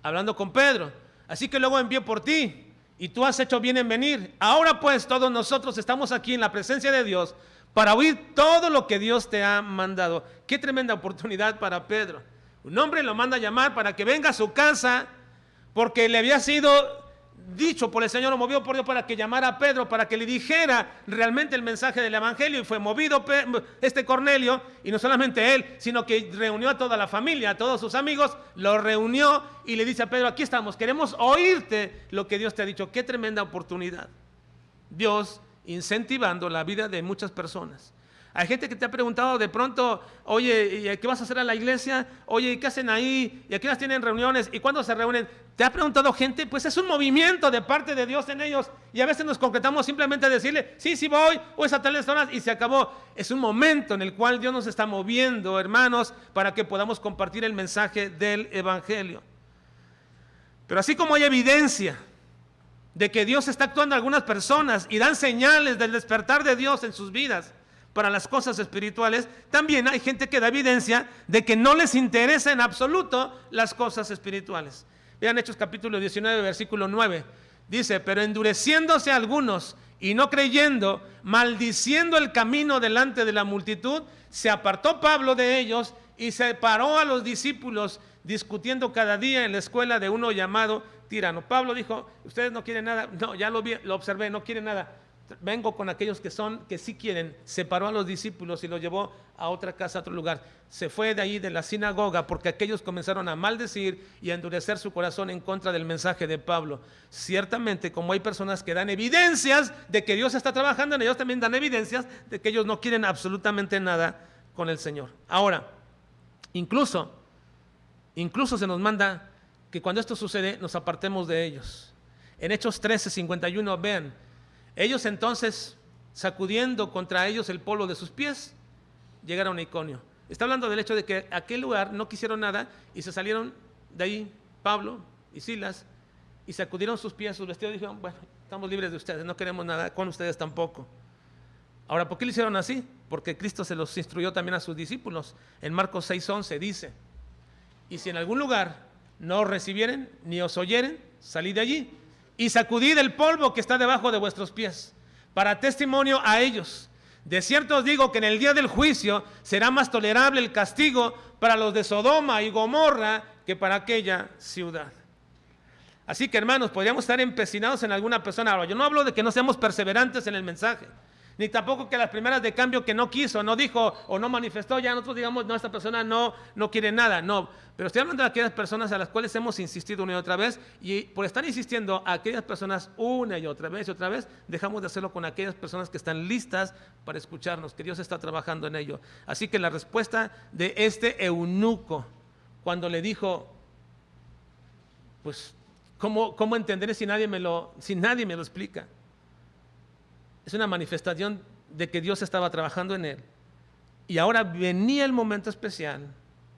hablando con Pedro. Así que luego envié por ti, y tú has hecho bien en venir. Ahora pues todos nosotros estamos aquí en la presencia de Dios para oír todo lo que Dios te ha mandado. Qué tremenda oportunidad para Pedro. Un hombre lo manda a llamar para que venga a su casa, porque le había sido dicho por el Señor, o movido por Dios para que llamara a Pedro, para que le dijera realmente el mensaje del evangelio. Y fue movido Cornelio, y no solamente él, sino que reunió a toda la familia, a todos sus amigos, lo reunió y le dice a Pedro: aquí estamos, queremos oírte lo que Dios te ha dicho. Qué tremenda oportunidad. Dios incentivando la vida de muchas personas. Hay gente que te ha preguntado de pronto: oye, ¿qué vas a hacer a la iglesia? Oye, ¿qué hacen ahí? ¿Y a qué horas tienen reuniones? ¿Y cuándo se reúnen? ¿Te ha preguntado gente? Pues es un movimiento de parte de Dios en ellos, y a veces nos concretamos simplemente a decirle: sí voy, o es a tales horas, y se acabó. Es un momento en el cual Dios nos está moviendo, hermanos, para que podamos compartir el mensaje del evangelio. Pero así como hay evidencia de que Dios está actuando en algunas personas y dan señales del despertar de Dios en sus vidas para las cosas espirituales, también hay gente que da evidencia de que no les interesa en absoluto las cosas espirituales. Vean Hechos capítulo 19, versículo 9. Dice, pero endureciéndose algunos y no creyendo, maldiciendo el camino delante de la multitud, se apartó Pablo de ellos y separó a los discípulos, discutiendo cada día en la escuela de uno llamado Tirano. Pablo dijo, ustedes no quieren nada, no, ya lo vi, lo observé, no quieren nada. Vengo con aquellos que sí quieren. Separó a los discípulos y los llevó a otra casa, a otro lugar. Se fue de ahí de la sinagoga porque aquellos comenzaron a maldecir y a endurecer su corazón en contra del mensaje de Pablo. Ciertamente, como hay personas que dan evidencias de que Dios está trabajando en ellos, también dan evidencias de que ellos no quieren absolutamente nada con el Señor. Ahora, incluso se nos manda que cuando esto sucede nos apartemos de ellos. En Hechos 13:51, vean, ellos entonces, sacudiendo contra ellos el polvo de sus pies, llegaron a Iconio. Está hablando del hecho de que aquel lugar no quisieron nada y se salieron de ahí Pablo y Silas y sacudieron sus pies, sus vestidos y dijeron, bueno, estamos libres de ustedes, no queremos nada con ustedes tampoco. Ahora, ¿por qué lo hicieron así? Porque Cristo se los instruyó también a sus discípulos. En Marcos 6:11 dice, y si en algún lugar no os recibieren ni os oyeren, salid de allí y sacudid el polvo que está debajo de vuestros pies, para testimonio a ellos. De cierto os digo que en el día del juicio será más tolerable el castigo para los de Sodoma y Gomorra que para aquella ciudad. Así que, hermanos, podríamos estar empecinados en alguna persona. Ahora, yo no hablo de que no seamos perseverantes en el mensaje, ni tampoco que las primeras de cambio que no quiso, no dijo o no manifestó, ya nosotros digamos, no, esta persona no quiere nada, no. Pero estoy hablando de aquellas personas a las cuales hemos insistido una y otra vez, y por estar insistiendo a aquellas personas una y otra vez, dejamos de hacerlo con aquellas personas que están listas para escucharnos, que Dios está trabajando en ello. Así que la respuesta de este eunuco, cuando le dijo, pues, ¿cómo entenderé si nadie me lo explica? Es una manifestación de que Dios estaba trabajando en él. Y ahora venía el momento especial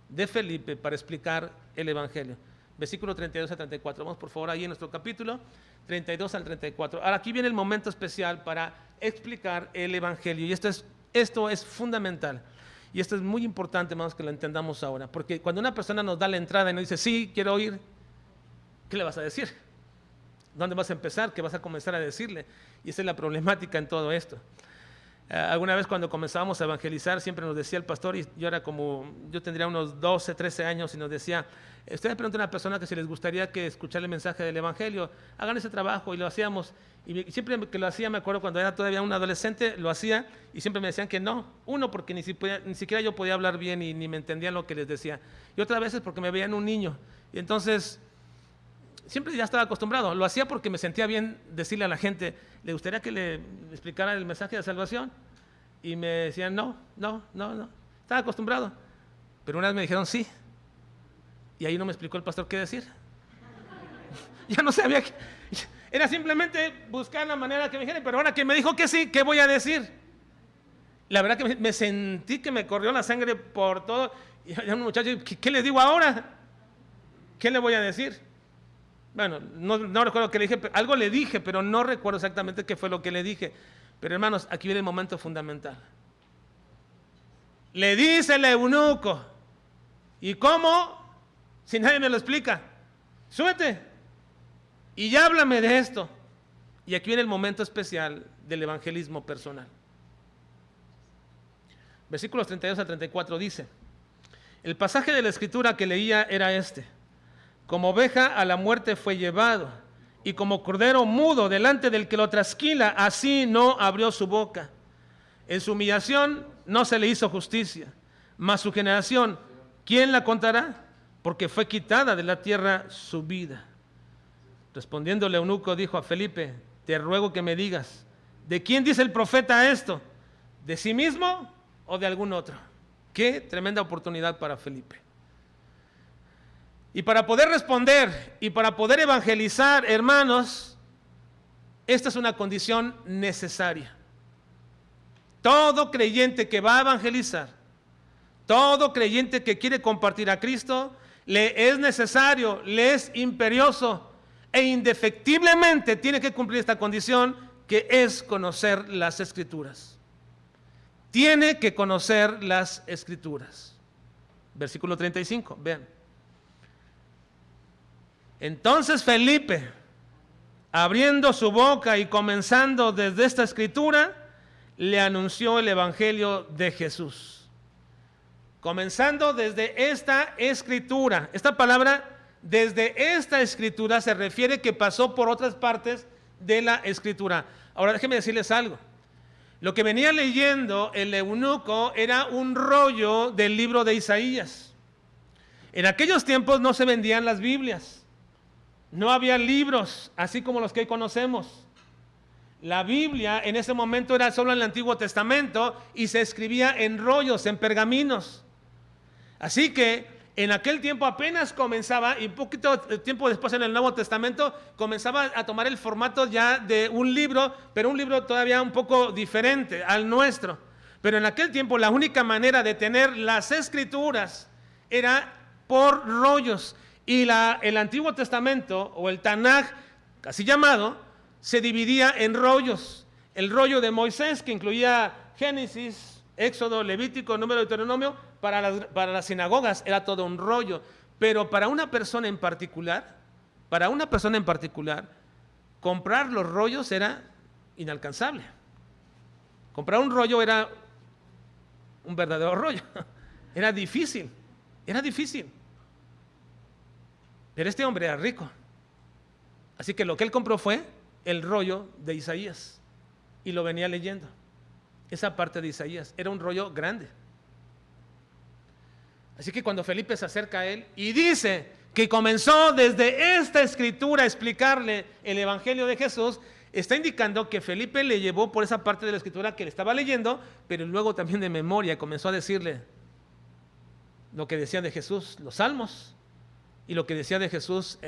de Felipe para explicar el Evangelio. Versículo 32 a 34. Vamos por favor ahí en nuestro capítulo 32 al 34. Ahora aquí viene el momento especial para explicar el Evangelio. Y esto es fundamental. Y esto es muy importante, hermanos, que lo entendamos ahora. Porque cuando una persona nos da la entrada y nos dice, sí, quiero oír, ¿qué le vas a decir? ¿Dónde vas a empezar? ¿Qué vas a comenzar a decirle? Y esa es la problemática en todo esto. Alguna vez cuando comenzábamos a evangelizar, siempre nos decía el pastor, y yo tendría unos 12, 13 años, y nos decía, ustedes preguntan a una persona que si les gustaría que escuchara el mensaje del Evangelio, hagan ese trabajo, y lo hacíamos. Y siempre que lo hacía, me acuerdo cuando era todavía un adolescente, lo hacía, y siempre me decían que no. Uno, porque ni siquiera yo podía hablar bien y ni me entendían lo que les decía. Y otras veces porque me veían un niño. Y entonces siempre ya estaba acostumbrado, lo hacía porque me sentía bien decirle a la gente, ¿le gustaría que le explicara el mensaje de salvación? Y me decían, no, estaba acostumbrado. Pero una vez me dijeron sí, y ahí no me explicó el pastor qué decir. Ya no sabía qué, era simplemente buscar la manera que me dijeran, pero ahora que me dijo que sí, ¿qué voy a decir? La verdad que me sentí que me corrió la sangre por todo, y ya un muchacho, ¿qué les digo ahora? ¿Qué le voy a decir? Bueno, no recuerdo qué le dije, algo le dije, pero no recuerdo exactamente qué fue lo que le dije. Pero hermanos, aquí viene el momento fundamental. Le dice el eunuco, ¿y cómo? Si nadie me lo explica, súbete y ya háblame de esto. Y aquí viene el momento especial del evangelismo personal. Versículos 32 a 34 dice, el pasaje de la escritura que leía era este: como oveja a la muerte fue llevado, y como cordero mudo delante del que lo trasquila, así no abrió su boca. En su humillación no se le hizo justicia, mas su generación, ¿quién la contará? Porque fue quitada de la tierra su vida. Respondiendo el eunuco dijo a Felipe, te ruego que me digas, ¿de quién dice el profeta esto? ¿De sí mismo o de algún otro? Qué tremenda oportunidad para Felipe. Y para poder responder y para poder evangelizar, hermanos, esta es una condición necesaria. Todo creyente que va a evangelizar, todo creyente que quiere compartir a Cristo, le es necesario, le es imperioso e indefectiblemente tiene que cumplir esta condición, que es conocer las Escrituras. Tiene que conocer las Escrituras. Versículo 35, vean. Entonces Felipe, abriendo su boca y comenzando desde esta escritura, le anunció el evangelio de Jesús. Comenzando desde esta escritura. Esta palabra, desde esta escritura, se refiere que pasó por otras partes de la escritura. Ahora déjenme decirles algo. Lo que venía leyendo el eunuco era un rollo del libro de Isaías. En aquellos tiempos no se vendían las Biblias. No había libros así como los que hoy conocemos. La Biblia en ese momento era solo en el Antiguo Testamento y se escribía en rollos, en pergaminos. Así que en aquel tiempo apenas comenzaba, y un poquito tiempo después en el Nuevo Testamento, comenzaba a tomar el formato ya de un libro, pero un libro todavía un poco diferente al nuestro. Pero en aquel tiempo la única manera de tener las escrituras era por rollos. Y el Antiguo Testamento, o el Tanaj, así llamado, se dividía en rollos. El rollo de Moisés, que incluía Génesis, Éxodo, Levítico, Número, Deuteronomio, para las sinagogas era todo un rollo. Pero para una persona en particular, comprar los rollos era inalcanzable. Comprar un rollo era un verdadero rollo. Era difícil. Pero este hombre era rico. Así que lo que él compró fue el rollo de Isaías. Y lo venía leyendo. Esa parte de Isaías era un rollo grande. Así que cuando Felipe se acerca a él y dice que comenzó desde esta escritura a explicarle el evangelio de Jesús, está indicando que Felipe le llevó por esa parte de la escritura que le estaba leyendo, pero luego también de memoria comenzó a decirle lo que decían de Jesús los salmos y lo que decía de Jesús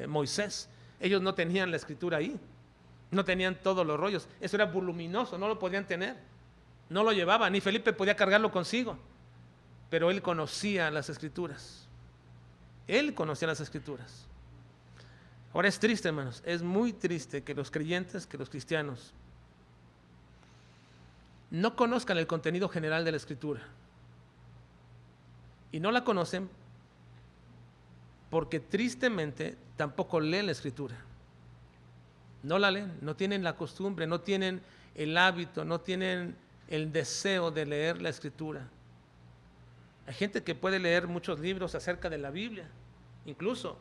Moisés. Ellos no tenían la escritura ahí, no tenían todos los rollos, eso era voluminoso, no lo podían tener, no lo llevaban, ni Felipe podía cargarlo consigo, pero él conocía las escrituras. Ahora es triste, hermanos, es muy triste que los creyentes, que los cristianos no conozcan el contenido general de la escritura. Y no la conocen porque tristemente tampoco leen la escritura. No la leen, no tienen la costumbre, no tienen el hábito, no tienen el deseo de leer la escritura. Hay gente que puede leer muchos libros acerca de la Biblia. Incluso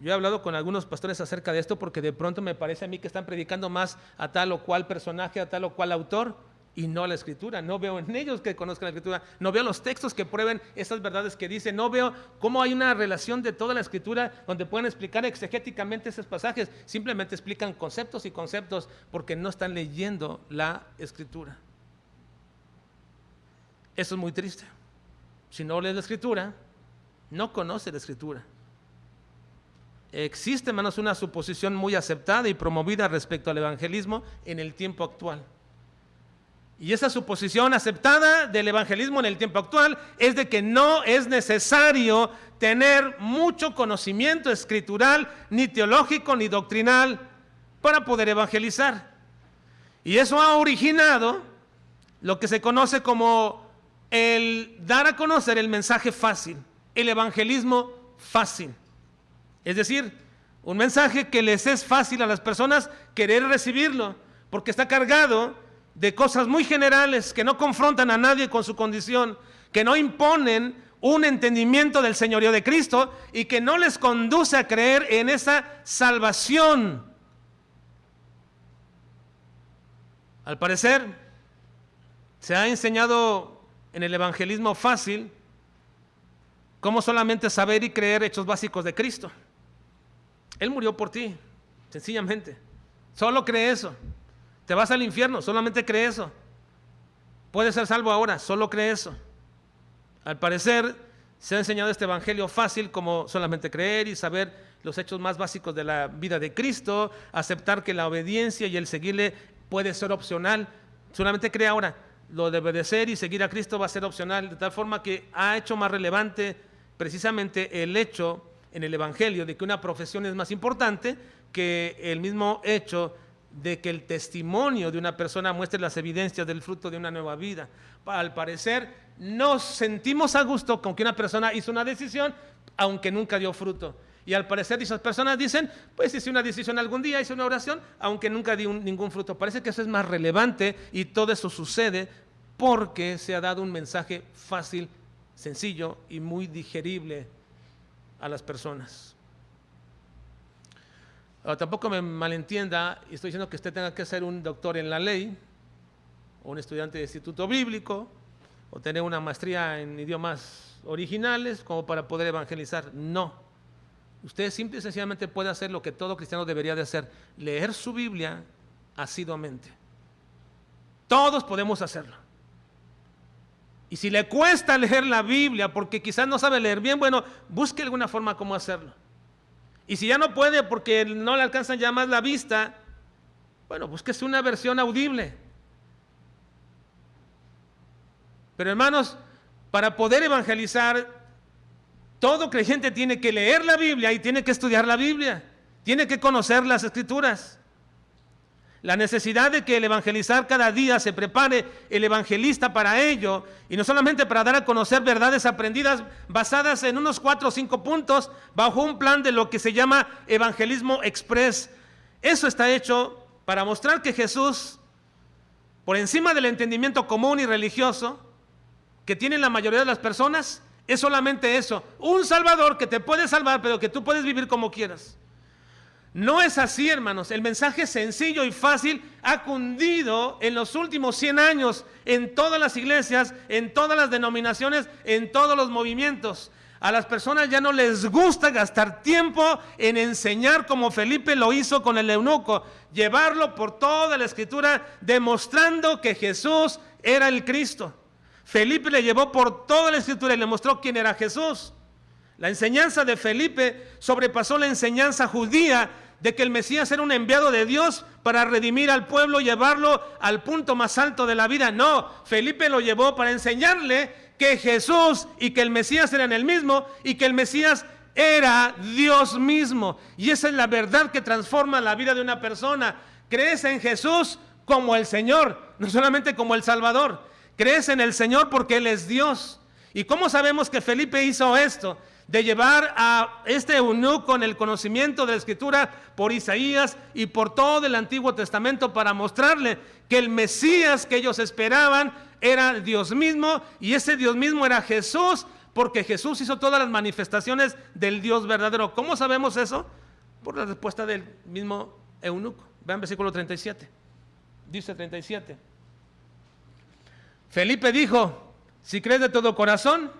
yo he hablado con algunos pastores acerca de esto porque de pronto me parece a mí que están predicando más a tal o cual personaje, a tal o cual autor, y no a la escritura. No veo en ellos que conozcan la escritura, no veo los textos que prueben esas verdades que dicen, no veo cómo hay una relación de toda la escritura donde pueden explicar exegéticamente esos pasajes. Simplemente explican conceptos y conceptos porque no están leyendo la escritura. Eso es muy triste. Si no lees la escritura, no conoces la escritura. Existe, hermanos, una suposición muy aceptada y promovida respecto al evangelismo en el tiempo actual. Y esa suposición aceptada del evangelismo en el tiempo actual es de que no es necesario tener mucho conocimiento escritural, ni teológico, ni doctrinal, para poder evangelizar. Y eso ha originado lo que se conoce como el dar a conocer el mensaje fácil, el evangelismo fácil. Es decir, un mensaje que les es fácil a las personas querer recibirlo, porque está cargado de cosas muy generales que no confrontan a nadie con su condición, que no imponen un entendimiento del señorío de Cristo y que no les conduce a creer en esa salvación. Al parecer, se ha enseñado en el evangelismo fácil cómo solamente saber y creer hechos básicos de Cristo. Él murió por ti, sencillamente. Solo cree eso. Te vas al infierno, solamente cree eso. Puedes ser salvo ahora, solo cree eso. Al parecer, se ha enseñado este evangelio fácil como solamente creer y saber los hechos más básicos de la vida de Cristo, aceptar que la obediencia y el seguirle puede ser opcional. Solamente cree ahora. Lo de obedecer y seguir a Cristo va a ser opcional, de tal forma que ha hecho más relevante precisamente el hecho en el evangelio de que una profesión es más importante que el mismo hecho de que el testimonio de una persona muestre las evidencias del fruto de una nueva vida. Al parecer, nos sentimos a gusto con que una persona hizo una decisión, aunque nunca dio fruto. Y al parecer esas personas dicen, pues hice una decisión algún día, hice una oración, aunque nunca di ningún fruto. Parece que eso es más relevante y todo eso sucede porque se ha dado un mensaje fácil, sencillo y muy digerible a las personas. Ahora, tampoco me malentienda, y estoy diciendo que usted tenga que ser un doctor en la ley, o un estudiante de instituto bíblico, o tener una maestría en idiomas originales como para poder evangelizar. No. Usted simple y sencillamente puede hacer lo que todo cristiano debería de hacer, leer su Biblia asiduamente. Todos podemos hacerlo. Y si le cuesta leer la Biblia porque quizás no sabe leer bien, bueno, busque alguna forma como hacerlo. Y si ya no puede porque no le alcanza ya más la vista, bueno, búsquese una versión audible. Pero hermanos, para poder evangelizar, todo creyente tiene que leer la Biblia y tiene que estudiar la Biblia, tiene que conocer las Escrituras. La necesidad de que el evangelizar cada día se prepare el evangelista para ello, y no solamente para dar a conocer verdades aprendidas basadas en unos 4 o 5 puntos bajo un plan de lo que se llama evangelismo express. Eso está hecho para mostrar que Jesús, por encima del entendimiento común y religioso que tienen la mayoría de las personas, es solamente eso, un Salvador que te puede salvar, pero que tú puedes vivir como quieras. No es así, hermanos. El mensaje sencillo y fácil ha cundido en los últimos 100 años en todas las iglesias, en todas las denominaciones, en todos los movimientos. A las personas ya no les gusta gastar tiempo en enseñar como Felipe lo hizo con el eunuco, llevarlo por toda la Escritura demostrando que Jesús era el Cristo. Felipe le llevó por toda la Escritura y le mostró quién era Jesús. La enseñanza de Felipe sobrepasó la enseñanza judía de que el Mesías era un enviado de Dios para redimir al pueblo, llevarlo al punto más alto de la vida. No, Felipe lo llevó para enseñarle que Jesús y que el Mesías eran el mismo y que el Mesías era Dios mismo. Y esa es la verdad que transforma la vida de una persona. Crees en Jesús como el Señor, no solamente como el Salvador. Crees en el Señor porque Él es Dios. ¿Y cómo sabemos que Felipe hizo esto? De llevar a este eunuco en el conocimiento de la Escritura por Isaías y por todo el Antiguo Testamento para mostrarle que el Mesías que ellos esperaban era Dios mismo, y ese Dios mismo era Jesús, porque Jesús hizo todas las manifestaciones del Dios verdadero. ¿Cómo sabemos eso? Por la respuesta del mismo eunuco. Vean versículo 37. Dice 37. Felipe dijo: si crees de todo corazón,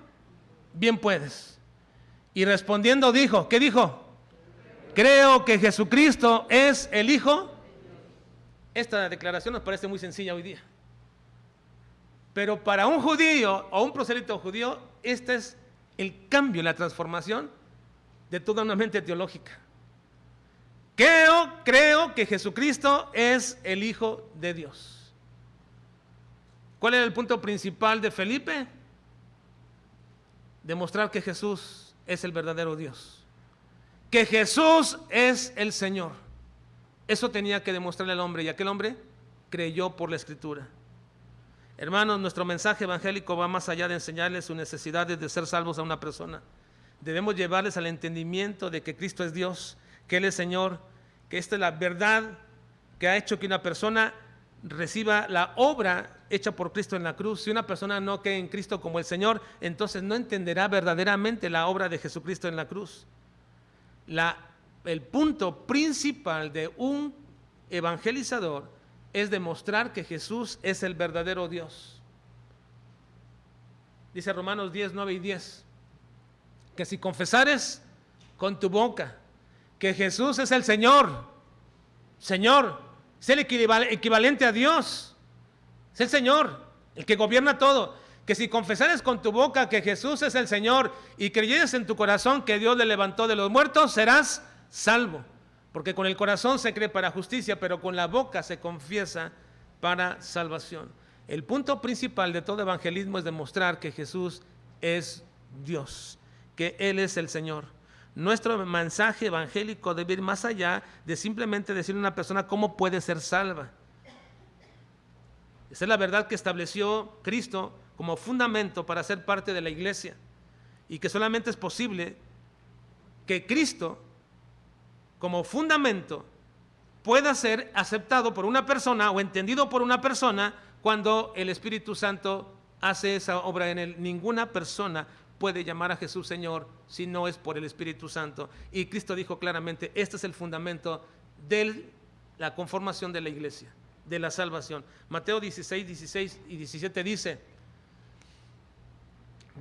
bien puedes. Y respondiendo dijo, ¿qué dijo? Creo que Jesucristo es el Hijo. Esta declaración nos parece muy sencilla hoy día. Pero para un judío o un prosélito judío, este es el cambio, la transformación de toda una mente teológica. Creo que Jesucristo es el Hijo de Dios. ¿Cuál era el punto principal de Felipe? Demostrar que Jesús es el verdadero Dios, que Jesús es el Señor. Eso tenía que demostrarle al hombre, y aquel hombre creyó por la Escritura. Hermanos, nuestro mensaje evangélico va más allá de enseñarles sus necesidades de ser salvos a una persona. Debemos llevarles al entendimiento de que Cristo es Dios, que Él es Señor, que esta es la verdad que ha hecho que una persona reciba la obra hecha por Cristo en la cruz. Si una persona no cree en Cristo como el Señor, entonces no entenderá verdaderamente la obra de Jesucristo en la cruz. El punto principal de un evangelizador es demostrar que Jesús es el verdadero Dios. Dice Romanos 10, 9 y 10, que si confesares con tu boca que Jesús es el Señor, es el equivalente a Dios, es el Señor, el que gobierna todo, que si confesares con tu boca que Jesús es el Señor y creyeres en tu corazón que Dios le levantó de los muertos, serás salvo. Porque con el corazón se cree para justicia, pero con la boca se confiesa para salvación. El punto principal de todo evangelismo es demostrar que Jesús es Dios, que Él es el Señor. Nuestro mensaje evangélico debe ir más allá de simplemente decirle a una persona cómo puede ser salva. Esa es la verdad que estableció Cristo como fundamento para ser parte de la iglesia, y que solamente es posible que Cristo, como fundamento, pueda ser aceptado por una persona o entendido por una persona cuando el Espíritu Santo hace esa obra en él. Ninguna persona puede llamar a Jesús Señor si no es por el Espíritu Santo. Y Cristo dijo claramente, este es el fundamento de la conformación de la iglesia, de la salvación. Mateo 16, 16 y 17 dice,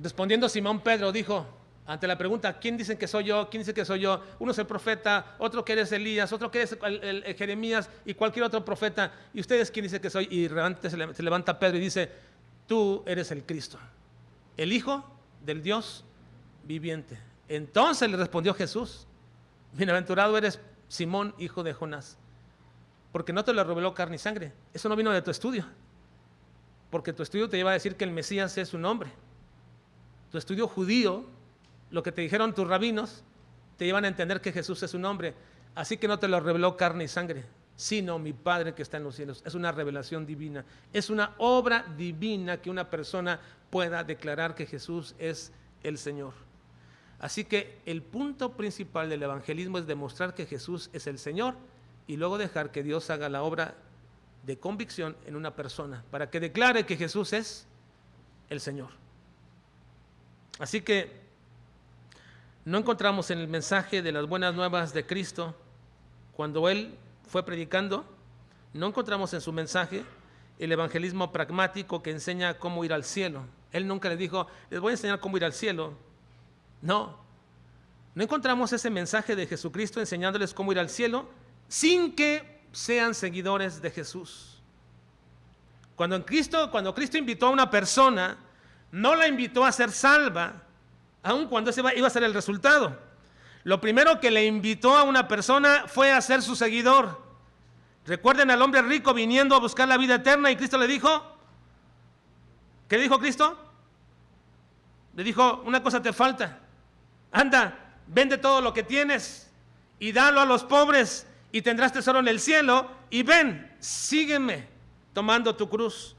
respondiendo Simón Pedro dijo, ante la pregunta, ¿quién dicen que soy yo? ¿Quién dice que soy yo? Uno es el profeta, otro que eres Elías, otro que eres el Jeremías y cualquier otro profeta. ¿Y ustedes quién dice que soy? Y realmente se levanta Pedro y dice, tú eres el Cristo, el Hijo del Dios viviente. Entonces le respondió Jesús, bienaventurado eres Simón, hijo de Jonás, porque no te lo reveló carne y sangre. Eso no vino de tu estudio, porque tu estudio te lleva a decir que el Mesías es un hombre. Tu estudio judío, lo que te dijeron tus rabinos, te llevan a entender que Jesús es un hombre. Así que no te lo reveló carne y sangre, sino mi Padre que está en los cielos. Es una revelación divina, es una obra divina que una persona pueda declarar que Jesús es el Señor. Así que el punto principal del evangelismo es demostrar que Jesús es el Señor y luego dejar que Dios haga la obra de convicción en una persona para que declare que Jesús es el Señor. Así que no encontramos en el mensaje de las buenas nuevas de Cristo, cuando Él fue predicando, no encontramos en su mensaje el evangelismo pragmático que enseña cómo ir al cielo. Él nunca les dijo, les voy a enseñar cómo ir al cielo. No encontramos ese mensaje de Jesucristo enseñándoles cómo ir al cielo sin que sean seguidores de Jesús. Cuando Cristo invitó a una persona, no la invitó a ser salva, aun cuando ese iba a ser el resultado. Lo primero que le invitó a una persona fue a ser su seguidor. Recuerden al hombre rico viniendo a buscar la vida eterna y Cristo le dijo, ¿qué le dijo Cristo? Le dijo, una cosa te falta, anda, vende todo lo que tienes y dalo a los pobres y tendrás tesoro en el cielo y ven, sígueme tomando tu cruz.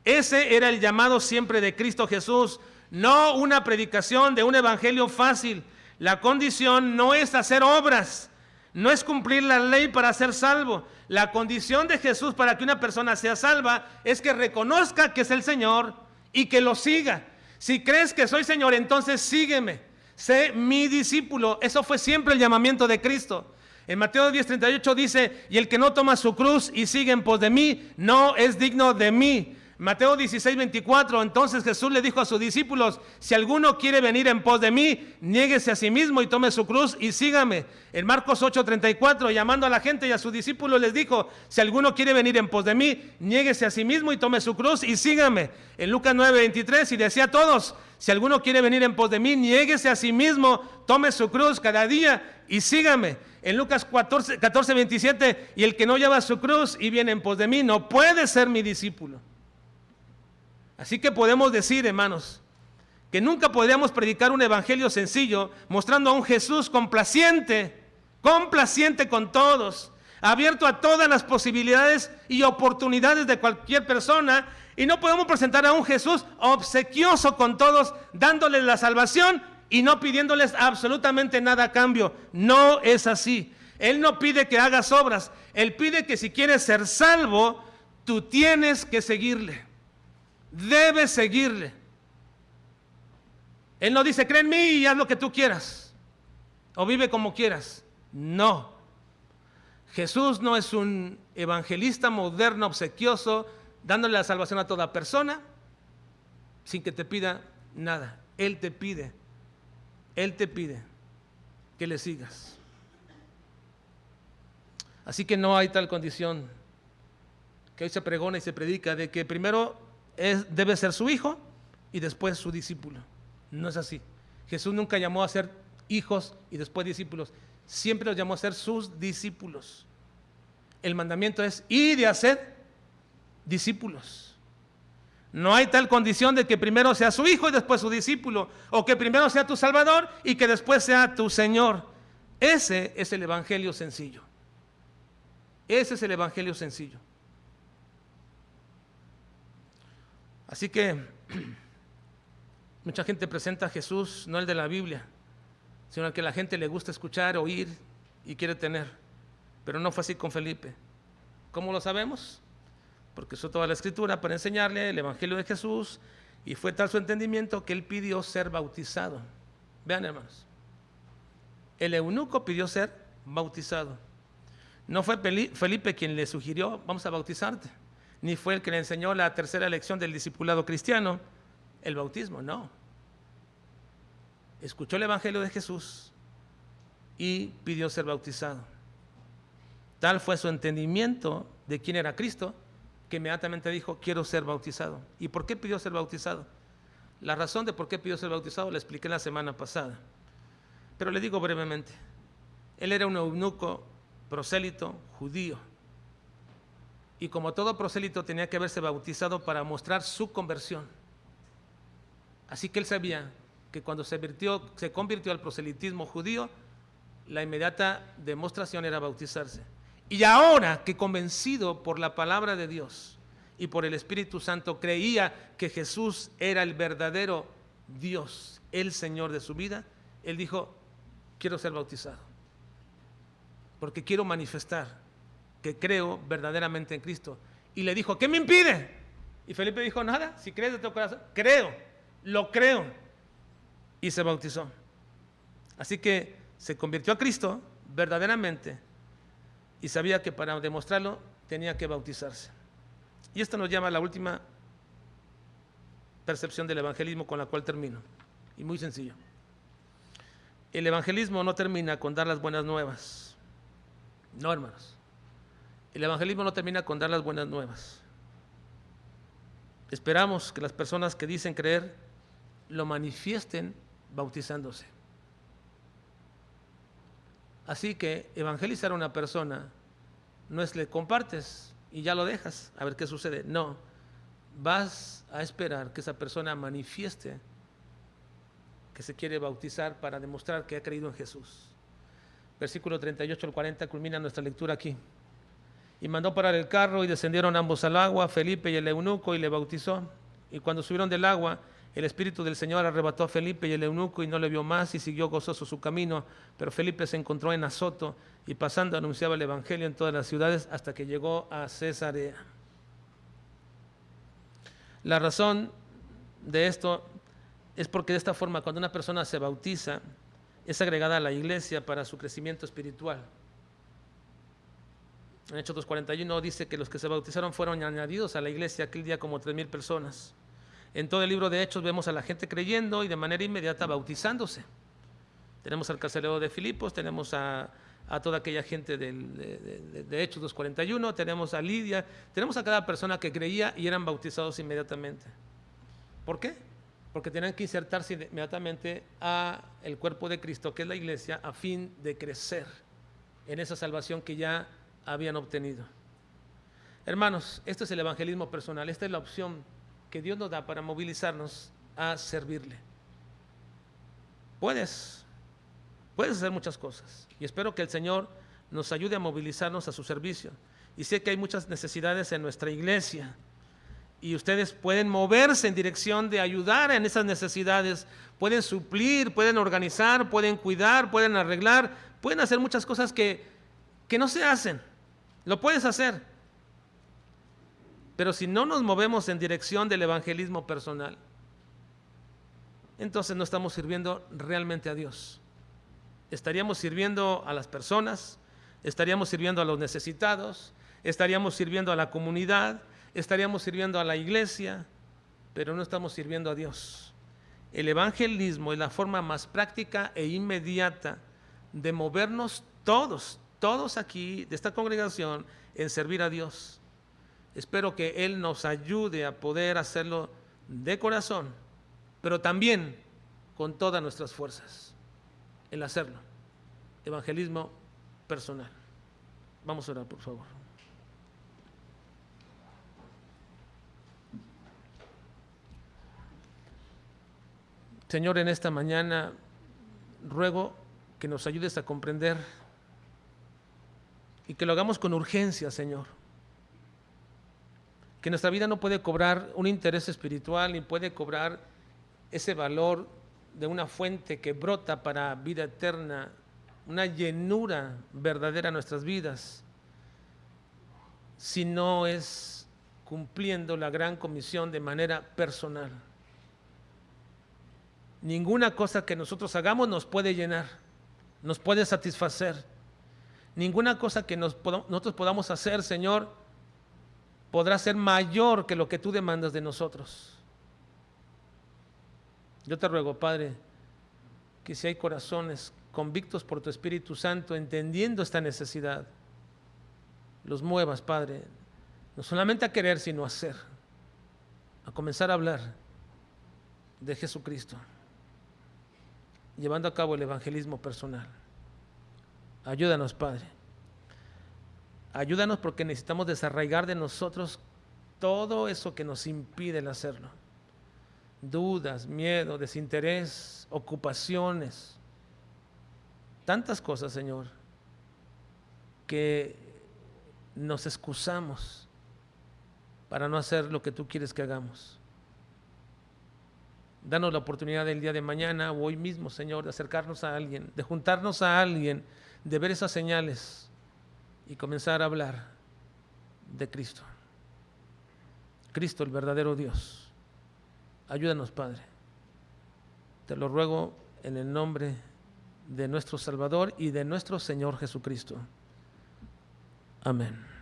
Ese era el llamado siempre de Cristo Jesús, no una predicación de un evangelio fácil. La condición no es hacer obras, no es cumplir la ley para ser salvo. La condición de Jesús para que una persona sea salva es que reconozca que es el Señor y que lo siga. Si crees que soy Señor, entonces sígueme, sé mi discípulo. Eso fue siempre el llamamiento de Cristo. En Mateo 10:38 dice, y el que no toma su cruz y sigue en pos de mí, no es digno de mí. Mateo 16:24, entonces Jesús le dijo a sus discípulos, si alguno quiere venir en pos de mí, niéguese a sí mismo y tome su cruz y sígame. En Marcos 8:34, llamando a la gente y a sus discípulos les dijo, si alguno quiere venir en pos de mí, niéguese a sí mismo y tome su cruz y sígame. En Lucas 9:23, y decía a todos, si alguno quiere venir en pos de mí, niéguese a sí mismo, tome su cruz cada día y sígame. En Lucas 14:27, y el que no lleva su cruz y viene en pos de mí, no puede ser mi discípulo. Así que podemos decir, hermanos, que nunca podríamos predicar un evangelio sencillo mostrando a un Jesús complaciente con todos, abierto a todas las posibilidades y oportunidades de cualquier persona, y no podemos presentar a un Jesús obsequioso con todos, dándoles la salvación y no pidiéndoles absolutamente nada a cambio. No es así. Él no pide que hagas obras, Él pide que si quieres ser salvo, tú tienes que seguirle. Debes seguirle. Él no dice, cree en mí y haz lo que tú quieras o vive como quieras. No. Jesús no es un evangelista moderno, obsequioso, dándole la salvación a toda persona sin que te pida nada. Él te pide que le sigas. Así que no hay tal condición que hoy se pregona y se predica de que primero debe ser su hijo y después su discípulo. No es así. Jesús nunca llamó a ser hijos y después discípulos. Siempre los llamó a ser sus discípulos. El mandamiento es ir y hacer discípulos. No hay tal condición de que primero sea su hijo y después su discípulo, o que primero sea tu Salvador y que después sea tu Señor. Ese es el evangelio sencillo. Ese es el evangelio sencillo. Así que mucha gente presenta a Jesús, no el de la Biblia, sino al que la gente le gusta escuchar, oír y quiere tener. Pero no fue así con Felipe. ¿Cómo lo sabemos? Porque usó toda la escritura para enseñarle el evangelio de Jesús, y fue tal su entendimiento que él pidió ser bautizado. Vean, hermanos, el eunuco pidió ser bautizado. No fue Felipe quien le sugirió: vamos a bautizarte, ni fue el que le enseñó la tercera lección del discipulado cristiano, el bautismo. No, escuchó el evangelio de Jesús y pidió ser bautizado. Tal fue su entendimiento de quién era Cristo, que inmediatamente dijo: quiero ser bautizado. ¿Y por qué pidió ser bautizado? La razón de por qué pidió ser bautizado la expliqué la semana pasada, pero le digo brevemente. Él era un eunuco prosélito judío, y como todo prosélito tenía que haberse bautizado para mostrar su conversión. Así que él sabía que cuando se convirtió al proselitismo judío, la inmediata demostración era bautizarse. Y ahora que, convencido por la palabra de Dios y por el Espíritu Santo, creía que Jesús era el verdadero Dios, el Señor de su vida, él dijo: quiero ser bautizado, porque quiero manifestar que creo verdaderamente en Cristo. Y le dijo: ¿qué me impide? Y Felipe dijo: nada, si crees de tu corazón, creo, lo creo. Y se bautizó. Así que se convirtió a Cristo verdaderamente, y sabía que para demostrarlo tenía que bautizarse. Y esto nos llama a la última percepción del evangelismo, con la cual termino, y muy sencillo. El evangelismo no termina con dar las buenas nuevas. No, hermanos. El evangelismo no termina con dar las buenas nuevas. Esperamos que las personas que dicen creer lo manifiesten bautizándose. Así que evangelizar a una persona no es: le compartes y ya lo dejas a ver qué sucede. No, vas a esperar que esa persona manifieste que se quiere bautizar para demostrar que ha creído en Jesús. Versículo 38 al 40 culmina nuestra lectura aquí. Y mandó parar el carro, y descendieron ambos al agua, Felipe y el eunuco, y le bautizó. Y cuando subieron del agua, el Espíritu del Señor arrebató a Felipe y el eunuco, y no le vio más, y siguió gozoso su camino. Pero Felipe se encontró en Azoto, y pasando anunciaba el evangelio en todas las ciudades hasta que llegó a Cesarea. La razón de esto es porque de esta forma, cuando una persona se bautiza, es agregada a la iglesia para su crecimiento espiritual. En Hechos 2:41 dice que los que se bautizaron fueron añadidos a la iglesia aquel día como 3,000 personas. En todo el libro de Hechos vemos a la gente creyendo y de manera inmediata bautizándose. Tenemos al carcelero de Filipos, tenemos a toda aquella gente de Hechos 2:41, tenemos a Lidia, tenemos a cada persona que creía y eran bautizados inmediatamente. ¿Por qué? Porque tenían que insertarse inmediatamente a el cuerpo de Cristo, que es la iglesia, a fin de crecer en esa salvación que ya habían obtenido. Hermanos, este es el evangelismo personal, esta es la opción que Dios nos da para movilizarnos a servirle. Puedes hacer muchas cosas, y espero que el Señor nos ayude a movilizarnos a su servicio. Y sé que hay muchas necesidades en nuestra iglesia, y ustedes pueden moverse en dirección de ayudar en esas necesidades, pueden suplir, pueden organizar, pueden cuidar, pueden arreglar, pueden hacer muchas cosas que no se hacen. Lo puedes hacer, pero si no nos movemos en dirección del evangelismo personal, entonces no estamos sirviendo realmente a Dios. Estaríamos sirviendo a las personas, estaríamos sirviendo a los necesitados, estaríamos sirviendo a la comunidad, estaríamos sirviendo a la iglesia, pero no estamos sirviendo a Dios. El evangelismo es la forma más práctica e inmediata de movernos todos aquí de esta congregación en servir a Dios. Espero que Él nos ayude a poder hacerlo de corazón, pero también con todas nuestras fuerzas, el hacerlo. Evangelismo personal. Vamos a orar, por favor. Señor, en esta mañana ruego que nos ayudes a comprender y que lo hagamos con urgencia, Señor. Que nuestra vida no puede cobrar un interés espiritual ni puede cobrar ese valor de una fuente que brota para vida eterna, una llenura verdadera a nuestras vidas, si no es cumpliendo la gran comisión de manera personal. Ninguna cosa que nosotros hagamos nos puede llenar, nos puede satisfacer. Ninguna cosa que nosotros podamos hacer, Señor, podrá ser mayor que lo que tú demandas de nosotros. Yo te ruego, Padre, que si hay corazones convictos por tu Espíritu Santo, entendiendo esta necesidad, los muevas, Padre, no solamente a querer, sino a hacer, a comenzar a hablar de Jesucristo, llevando a cabo el evangelismo personal. Ayúdanos, Padre. Ayúdanos porque necesitamos desarraigar de nosotros todo eso que nos impide el hacerlo. Dudas, miedo, desinterés, ocupaciones, tantas cosas, Señor, que nos excusamos para no hacer lo que tú quieres que hagamos. Danos la oportunidad del día de mañana o hoy mismo, Señor, de acercarnos a alguien, de juntarnos a alguien, de ver esas señales y comenzar a hablar de Cristo. Cristo, el verdadero Dios. Ayúdanos, Padre. Te lo ruego en el nombre de nuestro Salvador y de nuestro Señor Jesucristo. Amén.